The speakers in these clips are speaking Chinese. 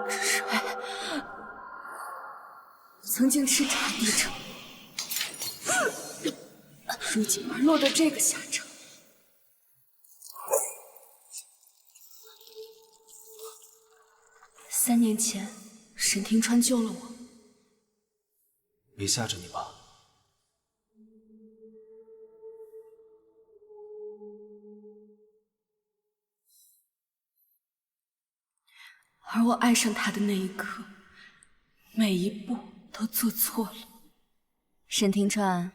这水曾经叱咤帝城，如今而落得这个下场。3年前，沈庭川救了我。没吓着你吧？而我爱上他的那一刻，每一步都做错了。沈庭川，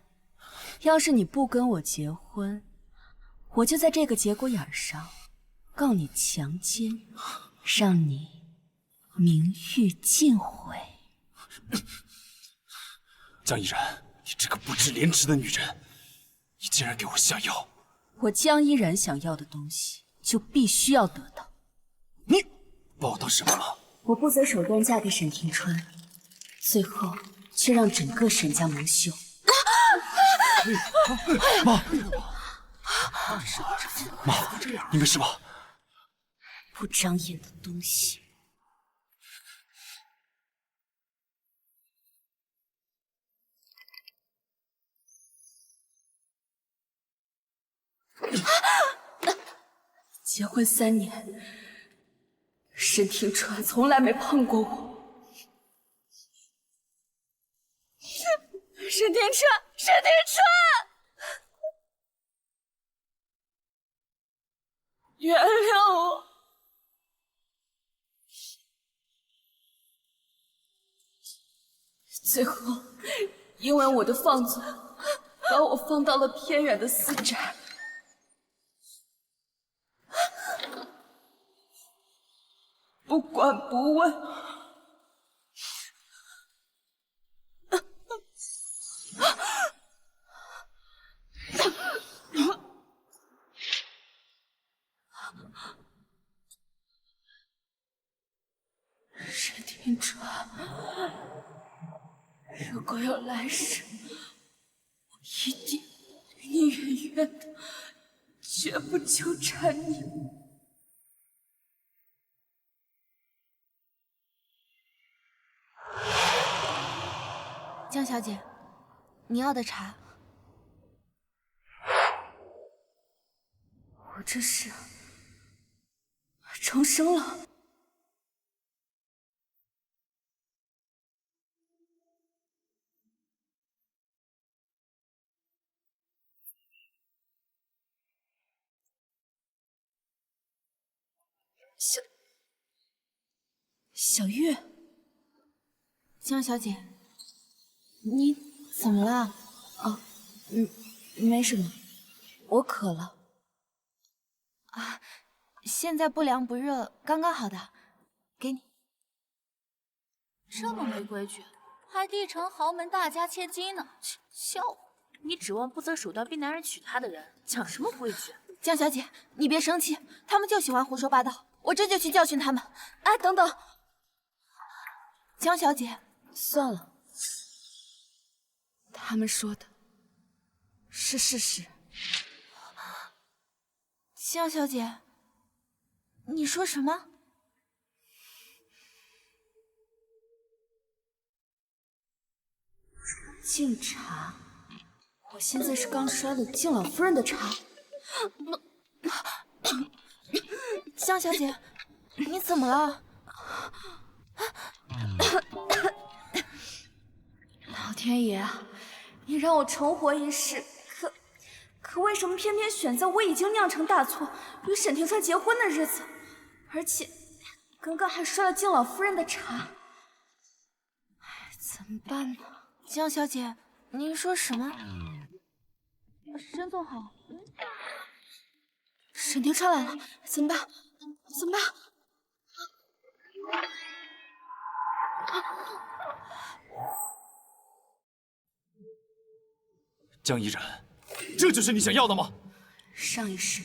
要是你不跟我结婚，我就在这个节骨眼上告你强奸，让你名誉尽毁。江依然，你这个不知廉耻的女人，你竟然给我下药！我江依然想要的东西，就必须要得到。你把我当什么了？我不择手段嫁给沈庭川，最后却让整个沈家蒙羞。妈，你没事吧？不长眼的东西！结婚3年，沈庭川从来没碰过我。沈庭川，沈庭川，原谅我！最后，因为我的放纵，把我放到了偏远的私宅。不管不问，沈庭川，如果有来世，我一定离你远远的，绝不纠缠你。江小姐，你要的茶。我这是重生了。小月，江小姐，你怎么了？哦，没什么，我渴了。啊，现在不凉不热，刚刚好的，给你。这么没规矩，还帝城豪门大家千金呢，笑话！你指望不择手段逼男人娶她的人，讲什么规矩？江小姐，你别生气，他们就喜欢胡说八道，我这就去教训他们。哎，等等，江小姐，算了，他们说的是事实。江小姐，你说什么？敬茶，我现在是刚摔了敬老夫人的茶。江小姐，你怎么了？老天爷啊，你让我重活一世，可为什么偏偏选在我已经酿成大错，与沈庭川结婚的日子？而且刚刚还摔了敬老夫人的茶，哎，怎么办呢？江小姐，您说什么？沈总好。沈庭川来了，怎么办？怎么办？江依然，这就是你想要的吗？上一世，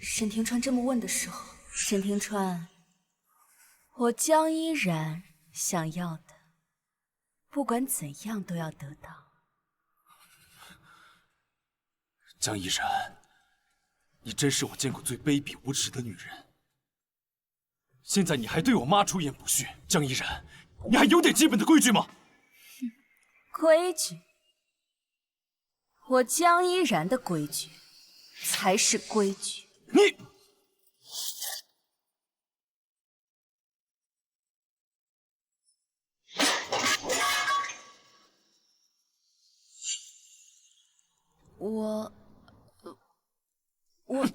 沈庭川这么问的时候，沈庭川，我江依然想要的，不管怎样都要得到。江依然，你真是我见过最卑鄙无耻的女人。现在你还对我妈出言不逊，江依然，你还有点基本的规矩吗？规矩？我江依然的规矩才是规矩。你，我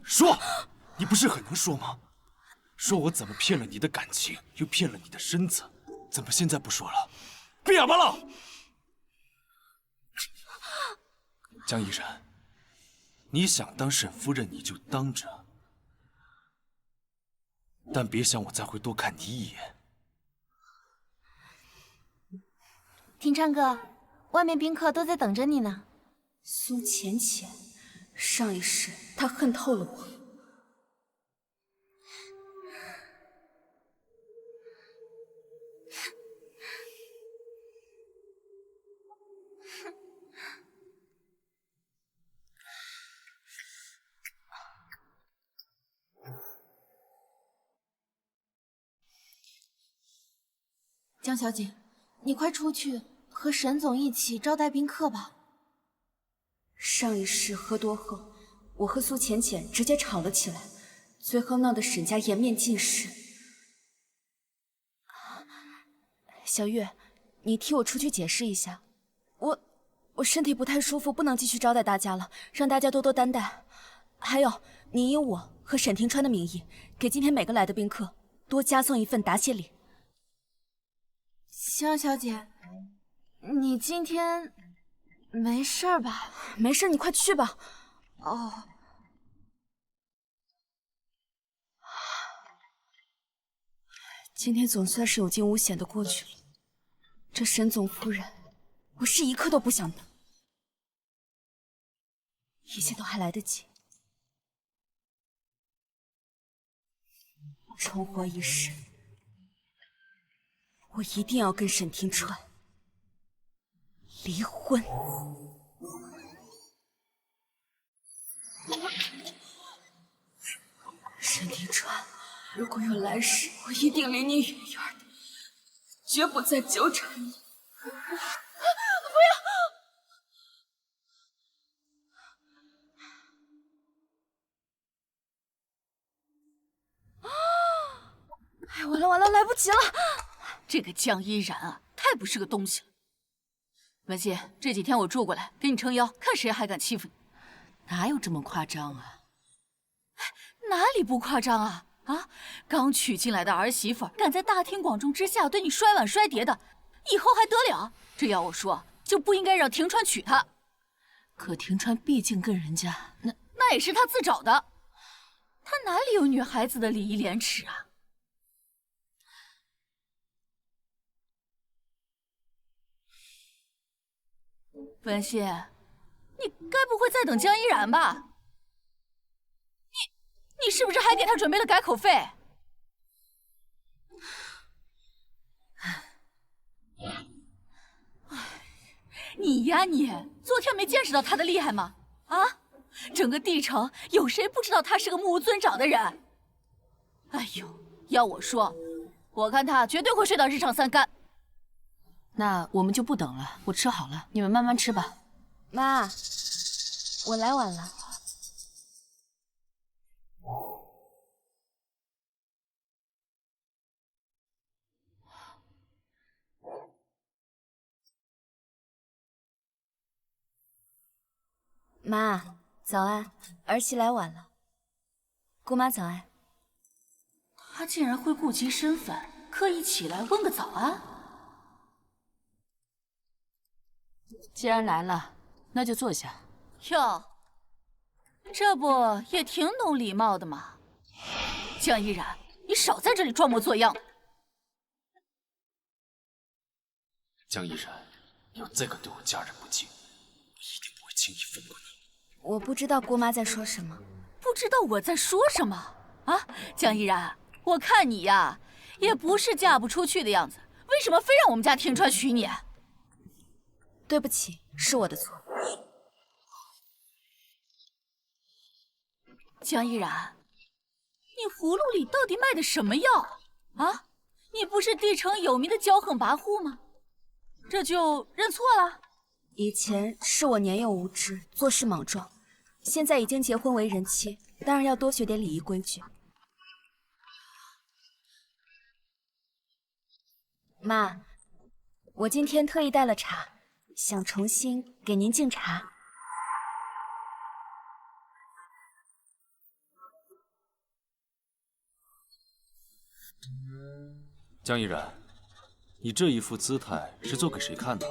说，你不是很能说吗？说我怎么骗了你的感情，又骗了你的身子，怎么现在不说了？闭哑巴了！江依然，你想当沈夫人你就当着，但别想我再会多看你一眼。庭川哥，外面宾客都在等着你呢。苏浅浅，上一世她恨透了我。江小姐，你快出去和沈总一起招待宾客吧。上一世喝多后，我和苏浅浅直接吵了起来，最后闹得沈家颜面尽失。小月，你替我出去解释一下，我身体不太舒服，不能继续招待大家了，让大家多多担待。还有，你以我和沈庭川的名义，给今天每个来的宾客多加送一份答谢礼。江小姐，你今天没事吧？没事，你快去吧。哦。今天总算是有惊无险的过去了。这沈总夫人，我是一刻都不想等，一切都还来得及。重活一世，我一定要跟沈庭川离婚。沈庭川，如果有来世，我一定离你远远的，绝不再纠缠你。不要！哎，完了完了，来不及了！这个江依然啊，太不是个东西了。文熙，这几天我住过来，给你撑腰，看谁还敢欺负你。哪有这么夸张啊？哪里不夸张啊？啊，刚娶进来的儿媳妇敢在大庭广众之下对你摔碗摔碟的，以后还得了？这要我说，就不应该让庭川娶她。可庭川毕竟跟人家那也是他自找的，他哪里有女孩子的礼义廉耻啊？文熙，你该不会在等江依然吧？你是不是还给他准备了改口费？你呀你，昨天没见识到他的厉害吗？啊，整个帝城有谁不知道他是个目无尊长的人？哎呦，要我说，我看他绝对会睡到日上三竿。那我们就不等了，我吃好了，你们慢慢吃吧。妈，我来晚了。妈，早安，儿媳来晚了。姑妈早安。他竟然会顾及身份，刻意起来问个早安。既然来了，那就坐下。哟，这不也挺懂礼貌的嘛。江依然，你少在这里装模作样。江依然，你要再敢对我家人不敬，我一定不会轻易放过你。我不知道姑妈在说什么。不知道我在说什么啊？江依然，我看你呀，也不是嫁不出去的样子，为什么非让我们家庭川娶你？对不起，是我的错。江依然，你葫芦里到底卖的什么药啊？你不是帝城有名的骄横跋扈吗？这就认错了？以前是我年幼无知，做事莽撞，现在已经结婚为人妻，当然要多学点礼仪规矩。妈，我今天特意带了茶，想重新给您敬茶。江依然，你这一副姿态是做给谁看的？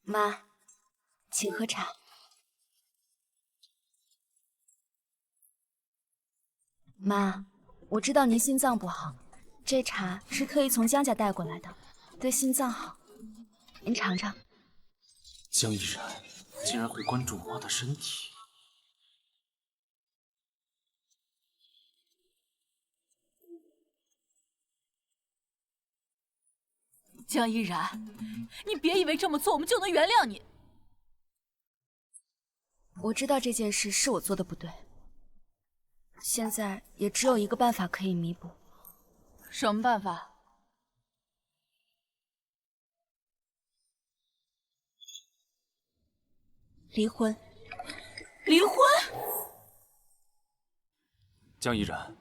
妈，请喝茶。妈，我知道您心脏不好，这茶是特意从江家带过来的，对心脏好，您尝尝。江依然竟然会关注我妈的身体。江依然，你别以为这么做我们就能原谅你。我知道这件事是我做的不对，现在也只有一个办法可以弥补。什么办法？离婚。离婚？江依然，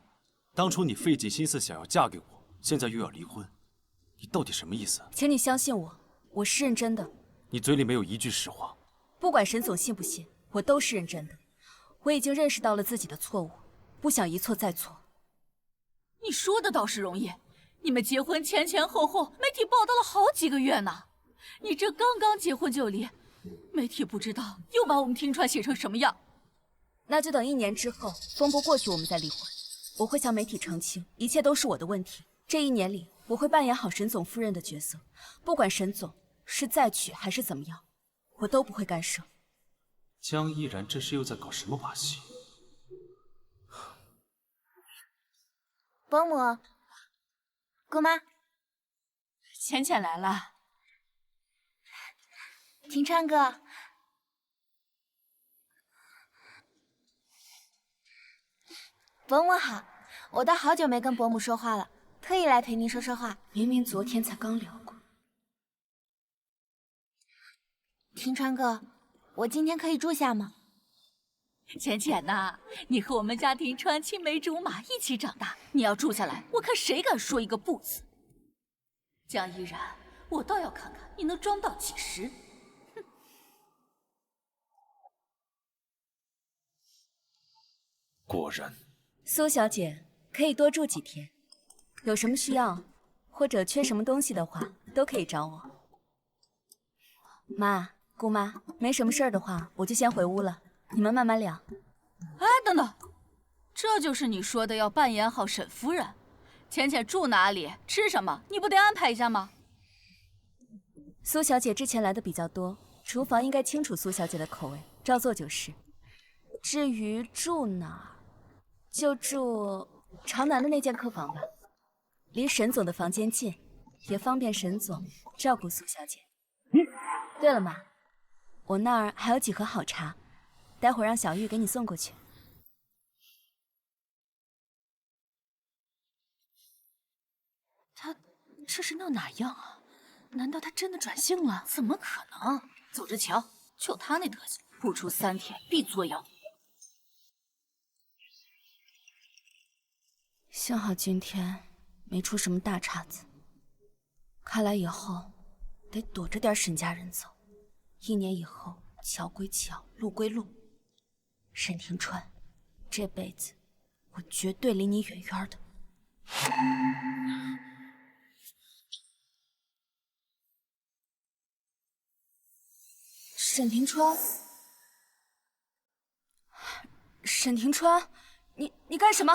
当初你费尽心思想要嫁给我，现在又要离婚，你到底什么意思？请你相信我，我是认真的。你嘴里没有一句实话。不管沈总信不信，我都是认真的。我已经认识到了自己的错误，不想一错再错。你说的倒是容易，你们结婚前前后后，媒体报道了好几个月呢。你这刚刚结婚就离，媒体不知道又把我们听川写成什么样。那就等1年之后，风波过去，我们再离婚。我会向媒体澄清，一切都是我的问题。这1年里，我会扮演好沈总夫人的角色，不管沈总是再娶还是怎么样，我都不会干涉。江依然这是又在搞什么把戏？伯母，姑妈，浅浅来了。庭川哥，伯母好，我都好久没跟伯母说话了，特意来陪您说说话。明明昨天才刚聊过。庭川哥，我今天可以住下吗？浅浅呐，你和我们家庭川青梅竹马一起长大，你要住下来，我看谁敢说一个不字。江依然，我倒要看看你能装到几时。哼！果然。苏小姐可以多住几天，有什么需要或者缺什么东西的话，都可以找我。妈，姑妈，没什么事儿的话，我就先回屋了，你们慢慢聊。哎，等等，这就是你说的要扮演好沈夫人。浅浅住哪里，吃什么，你不得安排一下吗？苏小姐之前来的比较多，厨房应该清楚苏小姐的口味，照做就是。至于住哪儿，就住朝南的那间客房吧，离沈总的房间近，也方便沈总照顾苏小姐。对了妈，我那儿还有几盒好茶，待会儿让小玉给你送过去。他这是闹哪样啊？难道他真的转性了？怎么可能？走着瞧，就他那德行，不出3天必作妖。幸好今天没出什么大岔子，看来以后得躲着点沈家人走。1年以后，桥归桥，路归路。沈庭川，这辈子我绝对离你远远的。沈庭川，沈庭川，你干什么？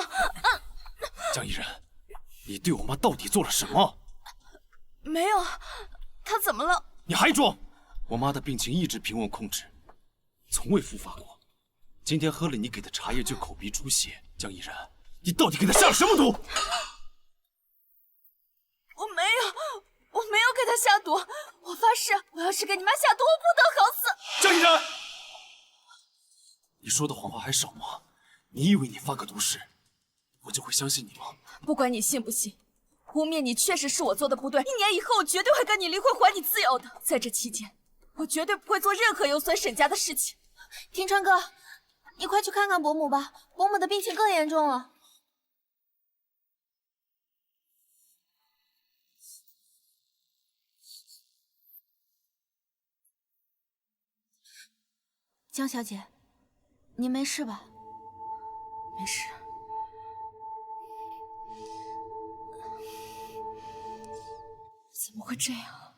江依然，你对我妈到底做了什么？没有，她怎么了？你还装！我妈的病情一直平稳控制，从未复发过。今天喝了你给的茶叶就口鼻出血。江依然，你到底给她下了什么毒？我没有，我没有给他下毒，我发誓，我要是给你妈下毒，我不得好死！江依然，你说的谎话还少吗？你以为你发个毒誓，我就会相信你吗？不管你信不信，污蔑你确实是我做的不对。1年以后，我绝对会跟你离婚，还你自由的。在这期间，我绝对不会做任何有损沈家的事情。庭川哥，你快去看看伯母吧，伯母的病情更严重了。江小姐，你没事吧？没事。怎么会这样？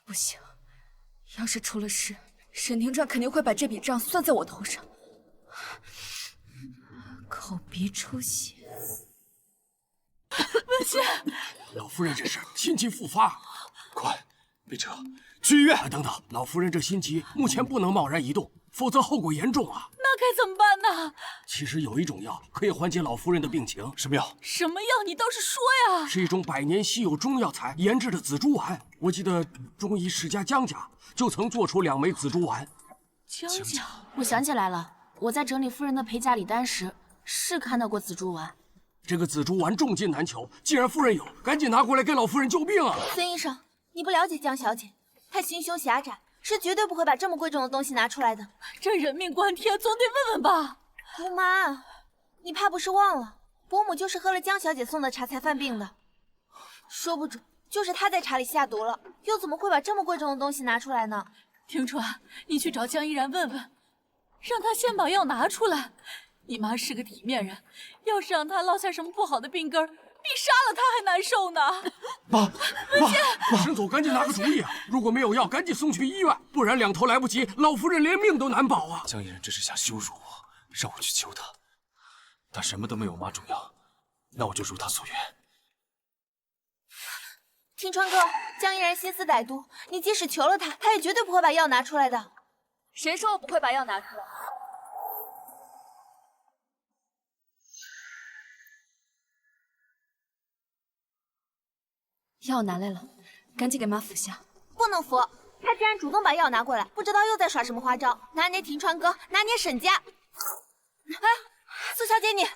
不行，要是出了事，沈庭川肯定会把这笔账算在我头上。口鼻出血，文心，老夫人这是心急复发，快，备车，去医院！等等，老夫人这心急，目前不能贸然移动，否则后果严重啊！那该怎么办呢？其实有一种药可以缓解老夫人的病情，什么药？什么药？你倒是说呀！是一种百年稀有中药材研制的紫珠丸。我记得中医世家江家就曾做出2枚紫珠丸。江家，我想起来了，我在整理夫人的陪嫁礼单时，是看到过紫珠丸。这个紫珠丸重金难求，既然夫人有，赶紧拿过来给老夫人救病啊！孙医生，你不了解江小姐，她心胸狭窄，是绝对不会把这么贵重的东西拿出来的。这人命关天，总得问问吧。姑妈，你怕不是忘了，伯母就是喝了江小姐送的茶才犯病的，说不准就是她在茶里下毒了，又怎么会把这么贵重的东西拿出来呢？庭川，你去找江依然问问，让她先把药拿出来。你妈是个体面人，要是让她落下什么不好的病根儿，比杀了她还难受呢。妈，沈总赶紧拿个主意啊！如果没有药，赶紧送去医院，不然2头来不及，老夫人连命都难保啊！江依然这是想羞辱我，让我去求他。他什么都没有妈重要，那我就如他所愿。庭川哥，江依然心思歹毒，你即使求了她，她也绝对不会把药拿出来的。谁说我不会把药拿出来？药拿来了，赶紧给妈服下。不能服，她竟然主动把药拿过来，不知道又在耍什么花招，拿捏庭川哥，拿捏沈家。哎，苏小姐你，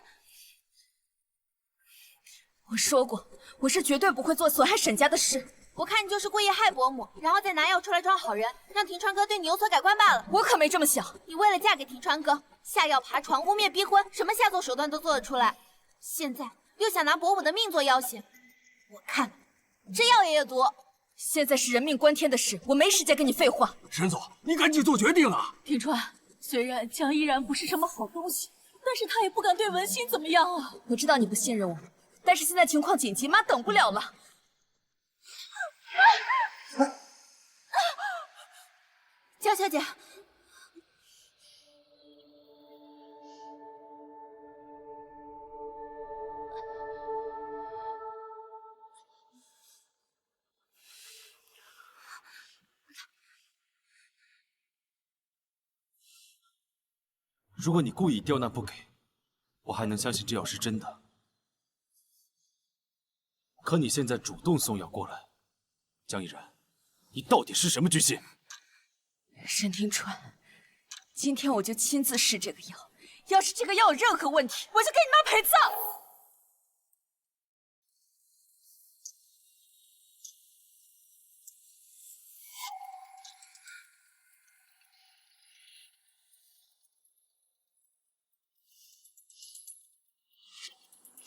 我说过，我是绝对不会做损害沈家的事。我看你就是故意害伯母，然后再拿药出来装好人，让庭川哥对你有所改观罢了。我可没这么想。你为了嫁给庭川哥，下药爬床、污蔑逼婚，什么下作手段都做得出来。现在又想拿伯母的命做要挟，我看这药也有毒。现在是人命关天的事，我没时间跟你废话。沈总，你赶紧做决定啊！庭川，虽然江依然不是什么好东西，但是他也不敢对文心怎么样啊。我知道你不信任我，但是现在情况紧急，妈等不了了。江小姐，如果你故意刁难不给，我还能相信这药是真的。可你现在主动送药过来，江依然，你到底是什么居心？沈庭川，今天我就亲自试这个药，要是这个药有任何问题，我就给你妈陪葬。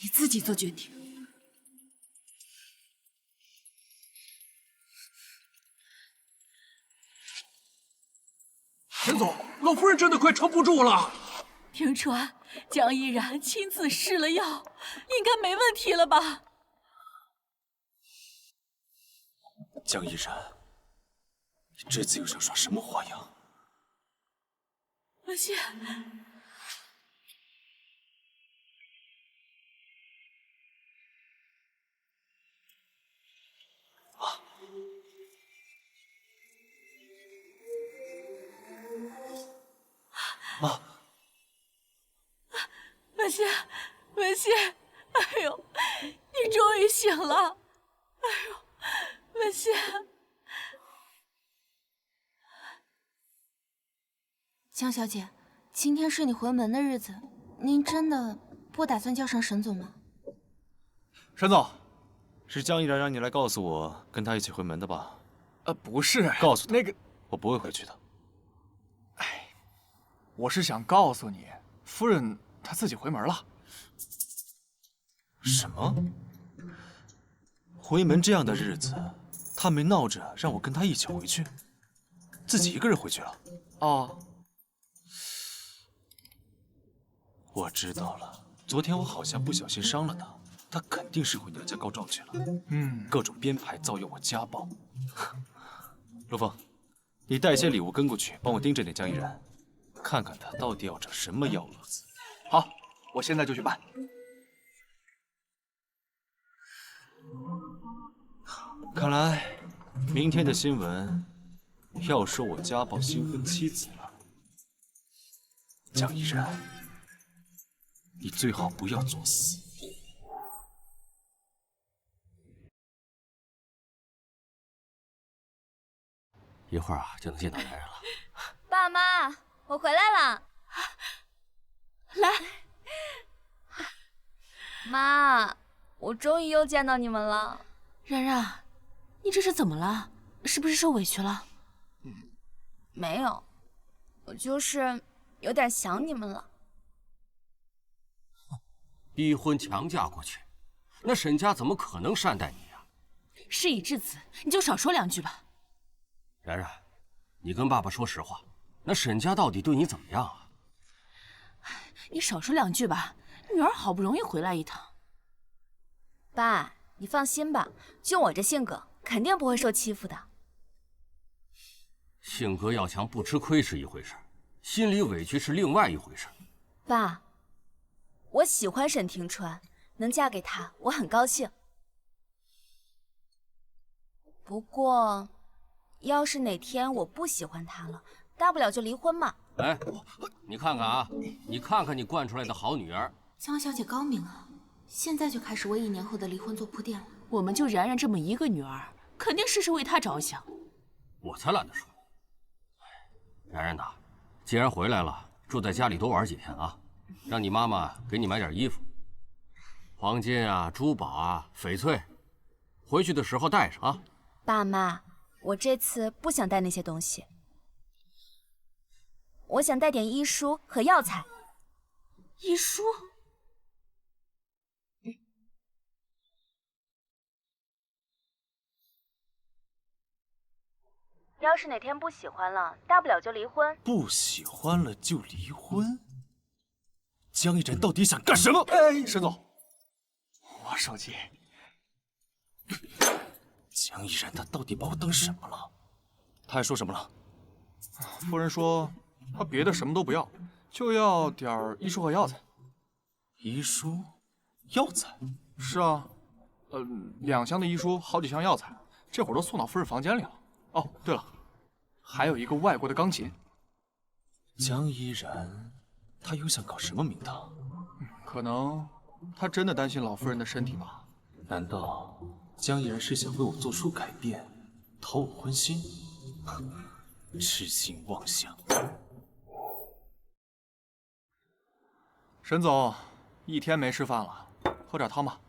你自己做决定。沈总，老夫人真的快撑不住了。庭川，江依然亲自试了药，应该没问题了吧？江依然，你这次又想耍什么花样？文心，妈，文心，文心，哎呦，你终于醒了！哎呦，文心，江小姐，今天是你回门的日子，您真的不打算叫上沈总吗？沈总，是江依然让你来告诉我跟他一起回门的吧？不是，告诉他那个，我不会回去的。我是想告诉你，夫人她自己回门了。什么？回门这样的日子，他没闹着让我跟他一起回去，自己一个人回去了。哦，我知道了，昨天我好像不小心伤了他，他肯定是回娘家告状去了。各种编排造谣我家暴。陆枫，你带些礼物跟过去，帮我盯着点江依然，看看他到底要整什么幺蛾子。好，我现在就去办。看来明天的新闻要说我家暴新婚妻子了。江依然，你最好不要作死。一会儿啊就能见到男人了。爸妈，我回来了。来，妈，我终于又见到你们了。然然，你这是怎么了？是不是受委屈了？没有，我就是有点想你们了。逼婚强嫁过去，那沈家怎么可能善待你啊？事已至此，你就少说两句吧。然然，你跟爸爸说实话，那沈家到底对你怎么样啊？你少说两句吧，女儿好不容易回来一趟。爸，你放心吧，就我这性格，肯定不会受欺负的。性格要强，不吃亏是一回事，心里委屈是另外一回事。爸，我喜欢沈庭川，能嫁给他，我很高兴。不过，要是哪天我不喜欢他了，大不了就离婚嘛。哎，你看看啊，你看看你惯出来的好女儿。江小姐高明啊，现在就开始为1年后的离婚做铺垫了。我们就然然这么一个女儿，肯定事事为她着想。我才懒得说。然然呐，既然回来了，住在家里多玩几天啊，让你妈妈给你买点衣服，黄金啊、珠宝啊、翡翠，回去的时候带上啊。爸妈，我这次不想带那些东西，我想带点医书和药材。医书？要是哪天不喜欢了，大不了就离婚。不喜欢了就离婚？江依然到底想干什么？哎，沈总，我手机。江依然她到底把我当什么了？她还说什么了？夫人说她别的什么都不要，就要点医书和药材。医书、药材？是啊，2箱的医书，好几箱药材，这会儿都送到夫人房间里了。哦，对了，还有一个外国的钢琴。江依然，她又想搞什么名堂？可能她真的担心老夫人的身体吧？难道江依然是想为我做出改变，讨我欢心？痴心妄想！沈总，一天没吃饭了，喝点汤吧。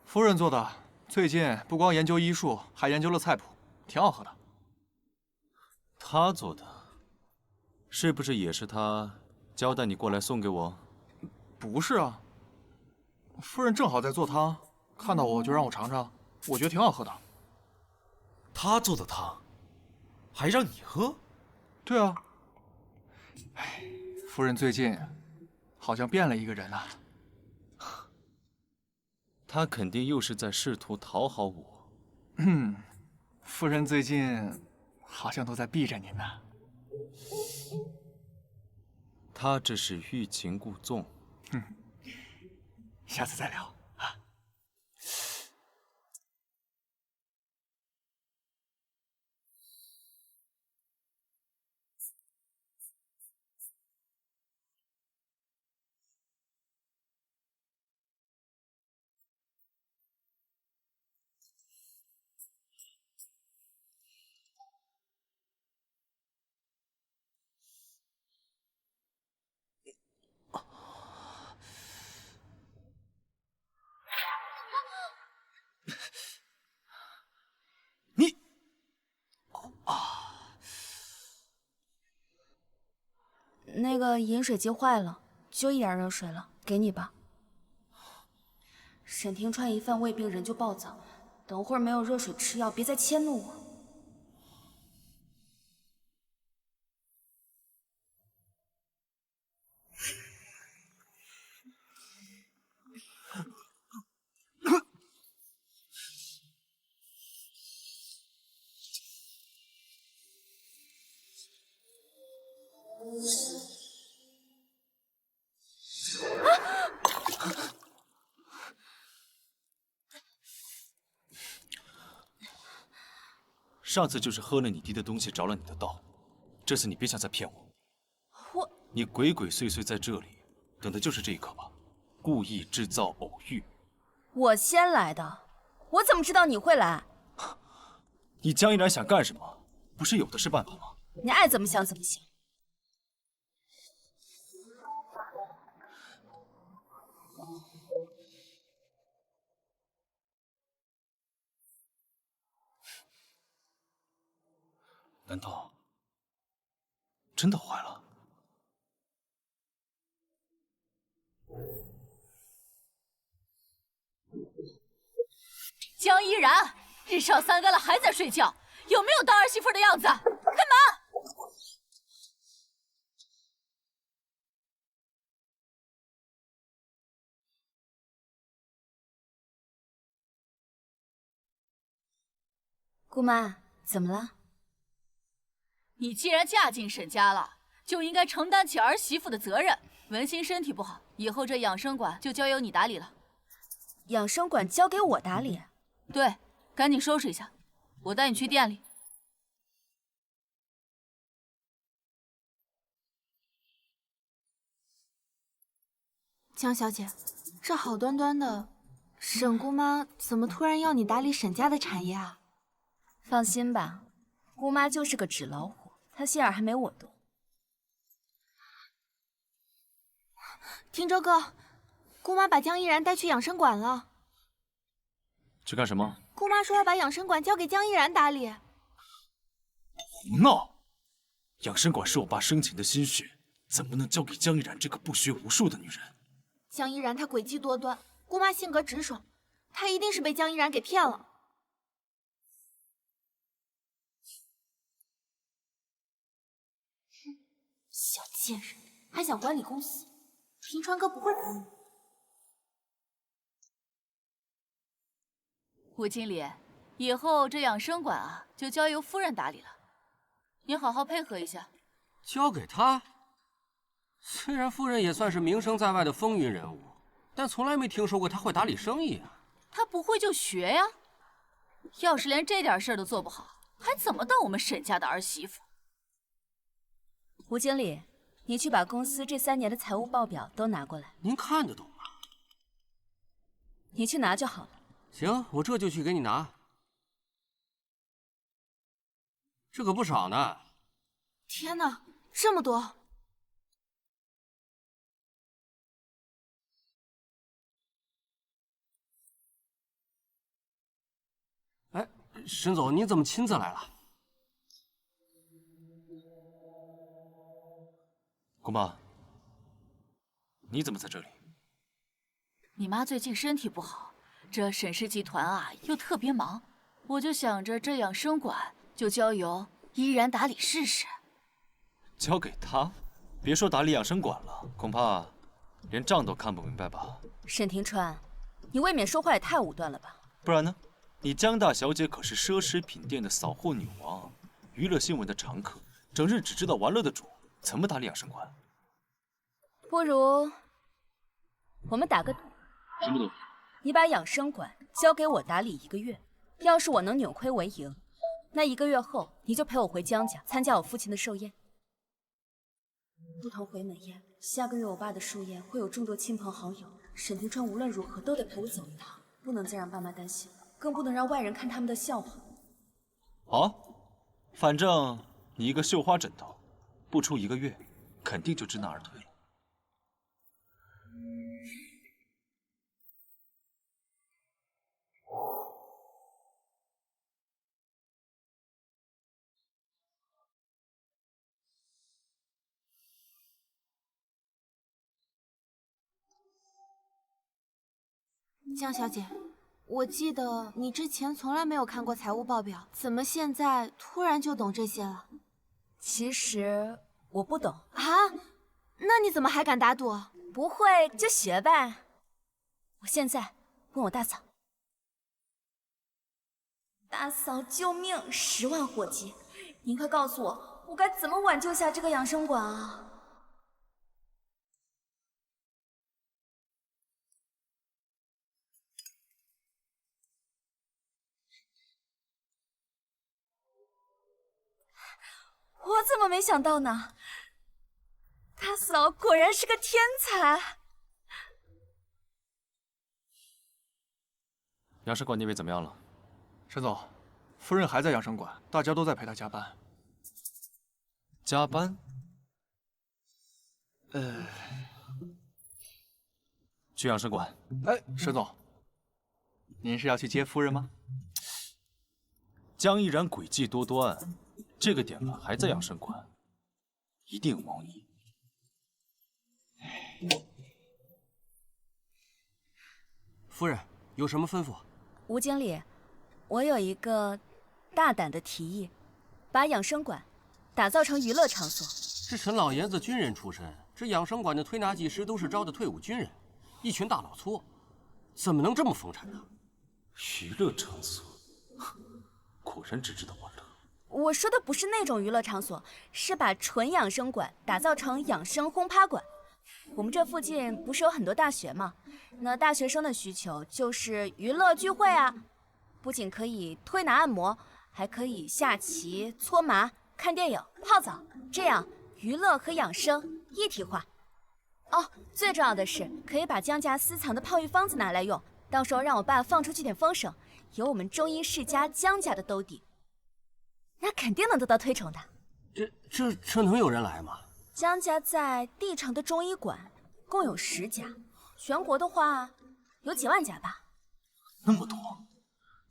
夫人做的，最近不光研究医术，还研究了菜谱，挺好喝的。她做的，是不是也是她交代你过来送给我？不是啊，夫人正好在做汤，看到我就让我尝尝，我觉得挺好喝的。她做的汤，还让你喝？对啊。哎，夫人最近好像变了一个人啊。她肯定又是在试图讨好我。夫人最近好像都在避着您呢。她这是欲擒故纵。下次再聊啊。那个饮水机坏了，就一点热水了，给你吧。沈庭川一犯胃病人就暴躁，等会儿没有热水吃药，别再迁怒我。上次就是喝了你滴的东西着了你的道，这次你别想再骗我。你鬼鬼祟祟在这里，等的就是这一刻吧？故意制造偶遇。我先来的，我怎么知道你会来？你江依然想干什么？不是有的是办法吗？你爱怎么想怎么想。难道真的坏了？江依然，日上三竿了还在睡觉，有没有当儿媳妇的样子？开门！姑妈，怎么了？你既然嫁进沈家了，就应该承担起儿媳妇的责任。文心身体不好，以后这养生馆就交由你打理了。养生馆交给我打理？对，赶紧收拾一下，我带你去店里。江小姐，这好端端的，沈姑妈怎么突然要你打理沈家的产业啊？放心吧，姑妈就是个纸老虎，她心眼还没我多。听周哥，姑妈把江依然带去养生馆了。去干什么？姑妈说要把养生馆交给江依然打理。胡闹！养生馆是我爸生前的心血，怎么能交给江依然这个不学无术的女人？江依然她诡计多端，姑妈性格直爽，她一定是被江依然给骗了。哼，小贱人，还想管理公司？平川哥不会服你。吴经理，以后这养生馆啊，就交由夫人打理了，你好好配合一下。交给他？虽然夫人也算是名声在外的风云人物，但从来没听说过她会打理生意啊。她不会就学呀，要是连这点事儿都做不好，还怎么当我们沈家的儿媳妇？吴经理，你去把公司这3年的财务报表都拿过来。您看得懂吗？你去拿就好了。行，我这就去给你拿。这可不少呢。天哪，这么多！哎，沈总，你怎么亲自来了？姑妈，你怎么在这里？你妈最近身体不好，这沈氏集团啊又特别忙，我就想着这养生馆就交由依然打理试试。交给他？别说打理养生馆了，恐怕连账都看不明白吧？沈庭川，你未免说话也太武断了吧？不然呢？你江大小姐可是奢侈品店的扫货女王，娱乐新闻的常客，整日只知道玩乐的主，怎么打理养生馆？不如我们打个赌。什么赌？你把养生馆交给我打理1个月，要是我能扭亏为盈，那1个月后你就陪我回江家参加我父亲的寿宴。不同回门宴，下个月我爸的寿宴会有众多亲朋好友，沈庭川无论如何都得陪我走一趟，不能再让爸妈担心了，更不能让外人看他们的笑话。好，反正你一个绣花枕头，不出1个月，肯定就知难而退了。江小姐，我记得你之前从来没有看过财务报表，怎么现在突然就懂这些了？其实我不懂啊？那你怎么还敢打赌？不会就学呗。我现在问我大嫂。大嫂，救命！10万火急，您快告诉我，我该怎么挽救下这个养生馆啊？我怎么没想到呢？大嫂果然是个天才。养生馆那边怎么样了？沈总，夫人还在养生馆，大家都在陪她加班。加班？去养生馆。哎，沈总，您是要去接夫人吗？江依然诡计多端，这个点了还在养生馆，一定有猫腻。夫人有什么吩咐？吴经理，我有一个大胆的提议，把养生馆打造成娱乐场所。这沈老爷子军人出身，这养生馆的推拿技师都是招的退伍军人，一群大老粗，怎么能这么风尘呢？娱乐场所，果然只知道玩乐。我说的不是那种娱乐场所，是把纯养生馆打造成养生轰趴馆。我们这附近不是有很多大学吗？那大学生的需求就是娱乐聚会啊，不仅可以推拿按摩，还可以下棋、搓麻、看电影、泡澡，这样娱乐和养生一体化。哦，最重要的是可以把江家私藏的泡浴方子拿来用，到时候让我爸放出去点风声，有我们中医世家江家的兜底，那肯定能得到推崇的。这能有人来吗？江家在地城的中医馆共有10家，全国的话有几万家吧。那么多，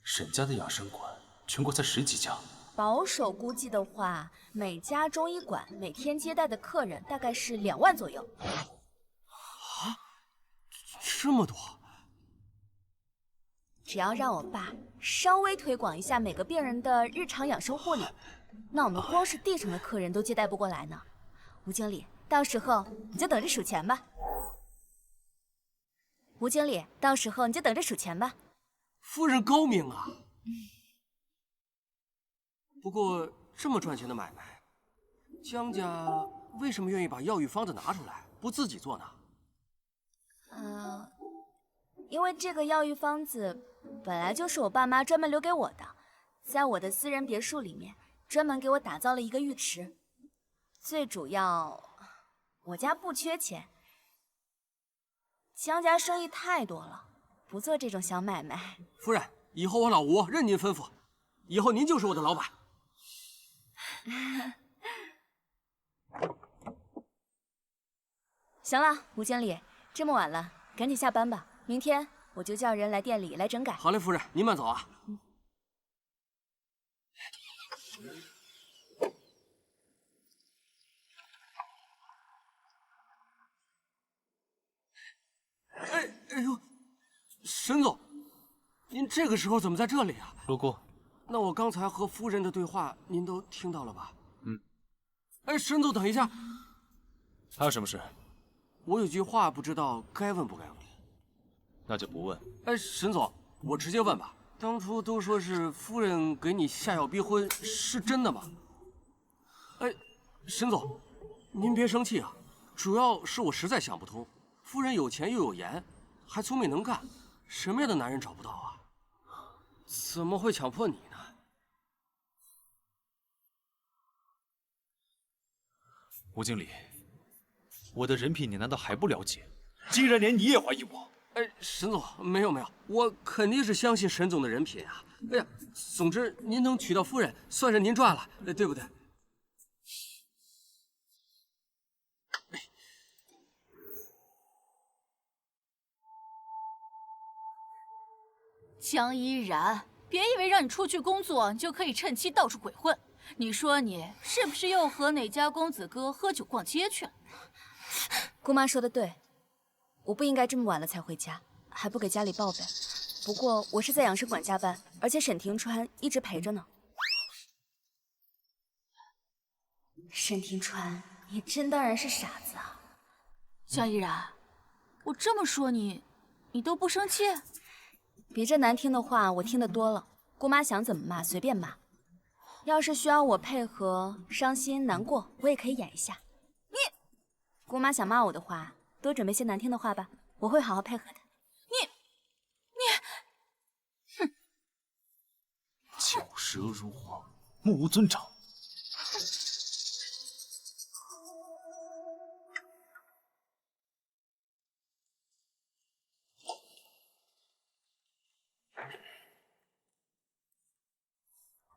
沈家的养生馆全国才10几家。保守估计的话，每家中医馆每天接待的客人大概是2万左右。啊，这么多！只要让我爸稍微推广一下每个病人的日常养生护理，那我们光是地城的客人都接待不过来呢。吴经理，到时候你就等着数钱吧。吴经理，到时候你就等着数钱吧。夫人高明啊！不过这么赚钱的买卖，江家为什么愿意把药浴方子拿出来，不自己做呢？因为这个药浴方子本来就是我爸妈专门留给我的，在我的私人别墅里面专门给我打造了一个浴池。最主要，我家不缺钱，江家生意太多了，不做这种小买卖。夫人，以后我老吴任您吩咐，以后您就是我的老板。行了，吴经理，这么晚了，赶紧下班吧，明天我就叫人来店里来整改。好嘞，夫人，您慢走啊。哎呦，沈总，您这个时候怎么在这里啊？路过。那我刚才和夫人的对话您都听到了吧？哎，沈总，等一下。还有什么事？我有句话不知道该问不该问。那就不问。哎，沈总，我直接问吧。当初都说是夫人给你下药逼婚，是真的吗？哎，沈总，您别生气啊，主要是我实在想不通。夫人有钱又有颜，还聪明能干，什么样的男人找不到啊？怎么会强迫你呢？吴经理，我的人品你难道还不了解？竟然连你也怀疑我！哎，沈总，没有，我肯定是相信沈总的人品啊。哎呀，总之您能娶到夫人，算是您赚了，对不对？江依然，别以为让你出去工作，你就可以趁机到处鬼混。你说你是不是又和哪家公子哥喝酒逛街去了？姑妈说的对，我不应该这么晚了才回家。还不给家里报备。不过我是在养生馆加班，而且沈庭川一直陪着呢。沈庭川，你真当然是傻子啊！江依然，我这么说你都不生气？比这难听的话我听得多了。姑妈想怎么骂随便骂。要是需要我配合伤心难过，我也可以演一下。姑妈想骂我的话，多准备些难听的话吧，我会好好配合的。巧舌如簧，目无尊长。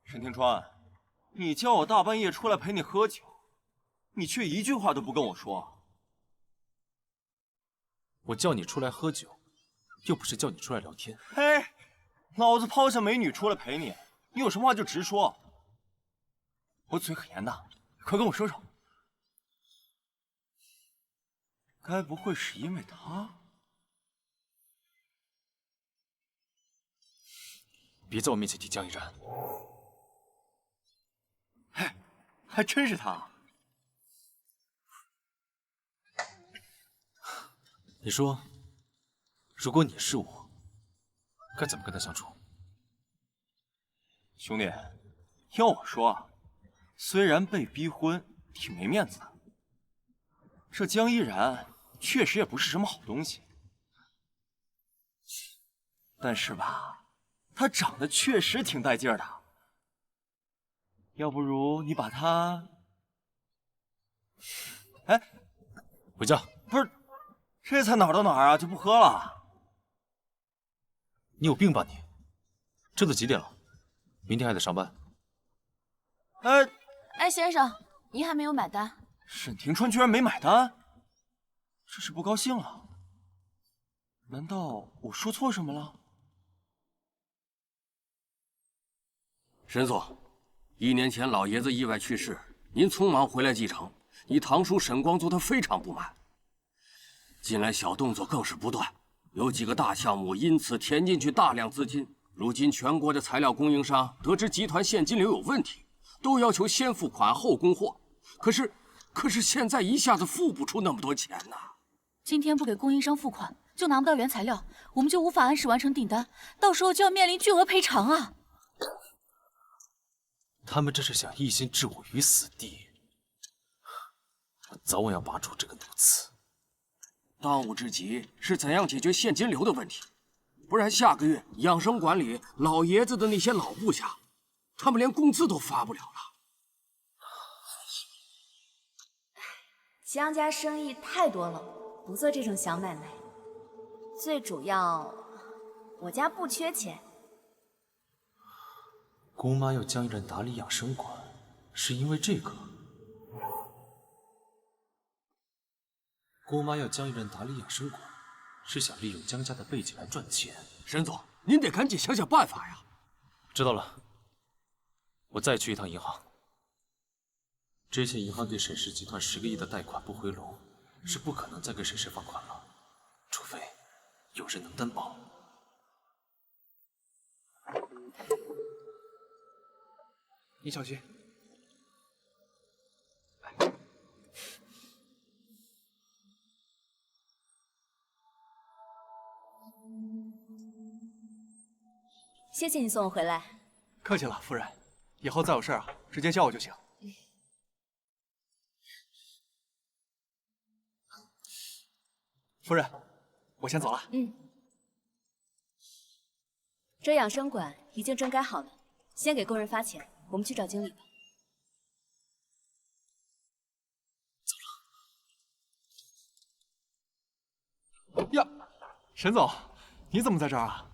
沈庭川，你叫我大半夜出来陪你喝酒，你却一句话都不跟我说。我叫你出来喝酒，又不是叫你出来聊天。嘿，老子抛下美女出来陪你，你有什么话就直说。我嘴很严的，快跟我说说。该不会是因为他？别在我面前提江一然。嘿，还真是他。你说，如果你是我，该怎么跟他相处？兄弟，要我说，虽然被逼婚挺没面子的，这江依然确实也不是什么好东西。但是吧，她长得确实挺带劲儿的。要不如你把她……哎，回家。不是，这才哪儿到哪儿啊，就不喝了？你有病吧你？这都几点了？明天还得上班。哎，先生，您还没有买单。沈庭川居然没买单，这是不高兴了？难道我说错什么了？沈总，1年前老爷子意外去世，您匆忙回来继承，你堂叔沈光祖他非常不满。近来小动作更是不断，有几个大项目因此填进去大量资金。如今全国的材料供应商得知集团现金流有问题，都要求先付款后供货。可是现在一下子付不出那么多钱呐。今天不给供应商付款，就拿不到原材料，我们就无法按时完成订单，到时候就要面临巨额赔偿啊！他们这是想一心置我于死地，我早晚要拔出这个毒刺。当务之急是怎样解决现金流的问题，不然下个月养生馆里老爷子的那些老部下，他们连工资都发不了了。江家生意太多了，不做这种小买卖。最主要，我家不缺钱。姑妈要江一然打理养生馆，是因为这个。姑妈要江一然打理养生馆，是想利用江家的背景来赚钱。沈总，您得赶紧想想办法呀！知道了，我再去一趟银行。之前银行对沈氏集团10个亿的贷款不回笼，是不可能再给沈氏放款了，除非有人能担保。你小心。谢谢你送我回来。客气了，夫人。以后再有事啊，直接叫我就行。夫人，我先走了。这养生馆已经整改好了，先给工人发钱，我们去找经理吧。走了。呀，沈总，你怎么在这儿啊？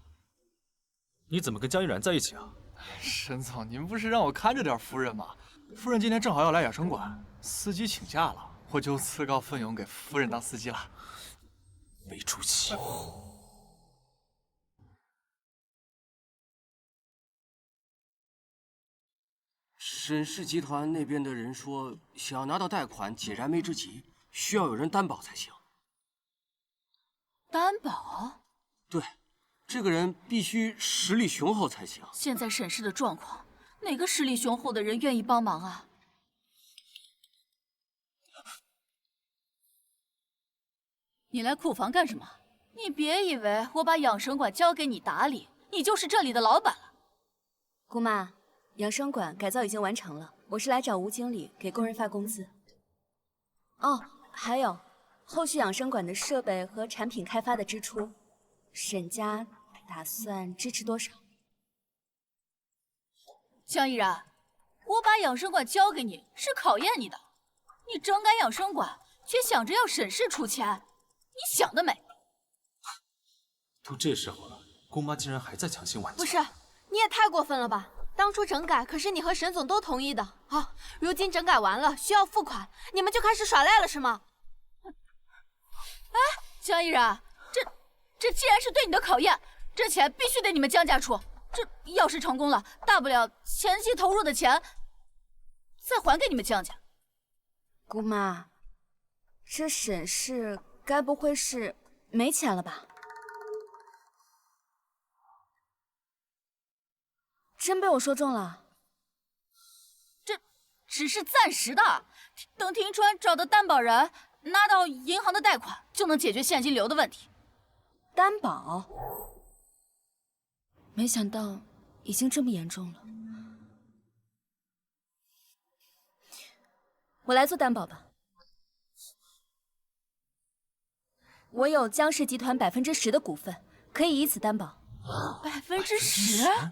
你怎么跟江一然在一起啊？沈总，您不是让我看着点夫人吗？夫人今天正好要来养生馆，司机请假了，我就自告奋勇给夫人当司机了。没出息！沈氏集团那边的人说，想要拿到贷款解燃眉之急，需要有人担保才行。担保？对，这个人必须实力雄厚才行。现在沈氏的状况，哪个实力雄厚的人愿意帮忙啊？你来库房干什么？你别以为我把养生馆交给你打理，你就是这里的老板了。姑妈，养生馆改造已经完成了，我是来找吴经理给工人发工资。哦，还有，后续养生馆的设备和产品开发的支出，沈家打算支持多少？江依然，我把养生馆交给你是考验你的，你整改养生馆，却想着要沈氏出钱，你想得美！都这时候了，姑妈竟然还在强行挽救。不是，你也太过分了吧！当初整改可是你和沈总都同意的啊，如今整改完了需要付款，你们就开始耍赖了是吗？哎，江依然，这既然是对你的考验，这钱必须得你们江家出。这要是成功了，大不了前期投入的钱再还给你们江家。姑妈，这沈氏该不会是没钱了吧？真被我说中了。这只是暂时的，等庭川找到担保人，拿到银行的贷款，就能解决现金流的问题。担保？没想到已经这么严重了。我来做担保吧。我有江氏集团10%的股份，可以以此担保。10%？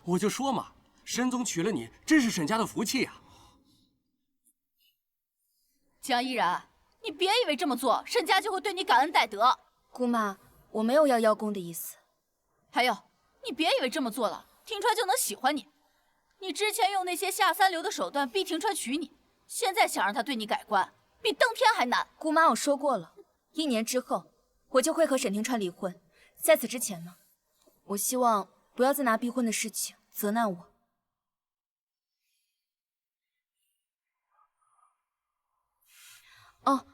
我就说嘛，沈总娶了你，真是沈家的福气呀！江依然，你别以为这么做，沈家就会对你感恩戴德。姑妈，我没有要邀功的意思。还有，你别以为这么做了，庭川就能喜欢你。你之前用那些下三流的手段逼庭川娶你，现在想让他对你改观，比登天还难。姑妈，我说过了，1年之后我就会和沈庭川离婚。在此之前呢，我希望不要再拿逼婚的事情责难我。哦，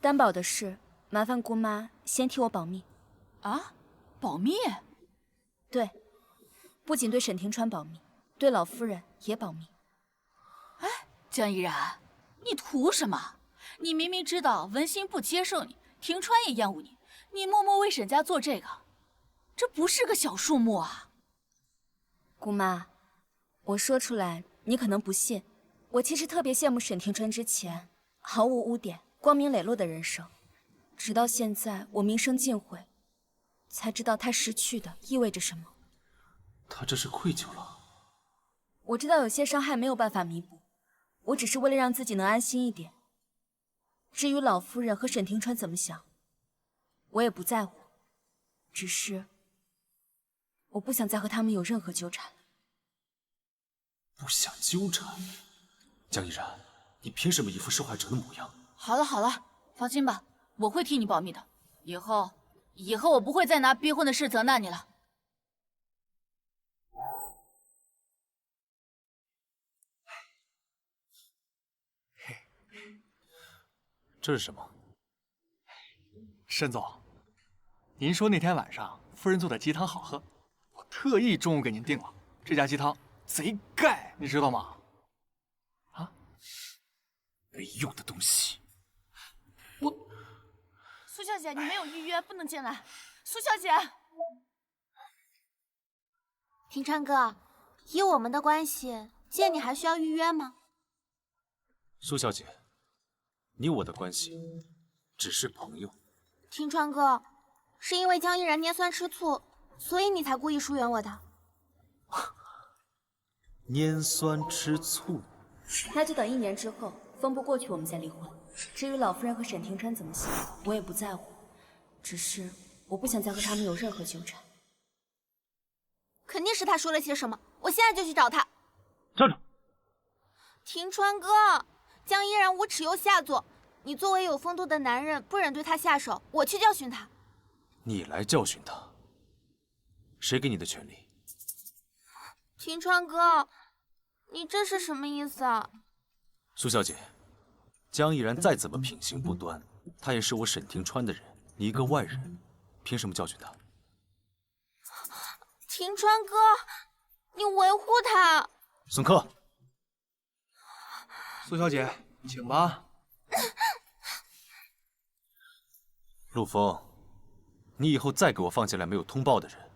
担保的事，麻烦姑妈先替我保密。啊？保密？对，不仅对沈庭川保密，对老夫人也保密。哎，江依然，你图什么？你明明知道文心不接受你，庭川也厌恶你，你默默为沈家做这个，这不是个小数目啊！姑妈，我说出来你可能不信，我其实特别羡慕沈庭川之前毫无污点、光明磊落的人生，直到现在我名声尽毁，才知道他失去的意味着什么。他这是愧疚了。我知道有些伤害没有办法弥补，我只是为了让自己能安心一点。至于老夫人和沈庭川怎么想，我也不在乎，只是我不想再和他们有任何纠缠了。不想纠缠？江依然，你凭什么一副受害者的模样？好了好了，放心吧，我会替你保密的。以后我不会再拿逼婚的事责难你了。这是什么？沈总，您说那天晚上夫人做的鸡汤好喝，我特意中午给您订了。这家鸡汤贼盖，你知道吗？啊，没用的东西！苏小姐，你没有预约，不能进来。苏小姐，庭川哥，以我们的关系，见你还需要预约吗？苏小姐，你我的关系只是朋友。庭川哥，是因为江依然拈酸吃醋，所以你才故意疏远我的。拈酸吃醋？那就等1年之后风波过去，我们再离婚。至于老夫人和沈庭川怎么想，我也不在乎，只是我不想再和他们有任何纠缠。肯定是他说了些什么，我现在就去找他。站住！庭川哥，江依然无耻又下作，你作为有风度的男人，不忍对他下手，我去教训他。你来教训他？谁给你的权利？庭川哥，你这是什么意思啊？苏小姐，江依然再怎么品行不端，她也是我沈庭川的人，你一个外人，凭什么教训他？庭川哥，你维护他。孙克，苏小姐，请吧。陆枫，你以后再给我放进来没有通报的人，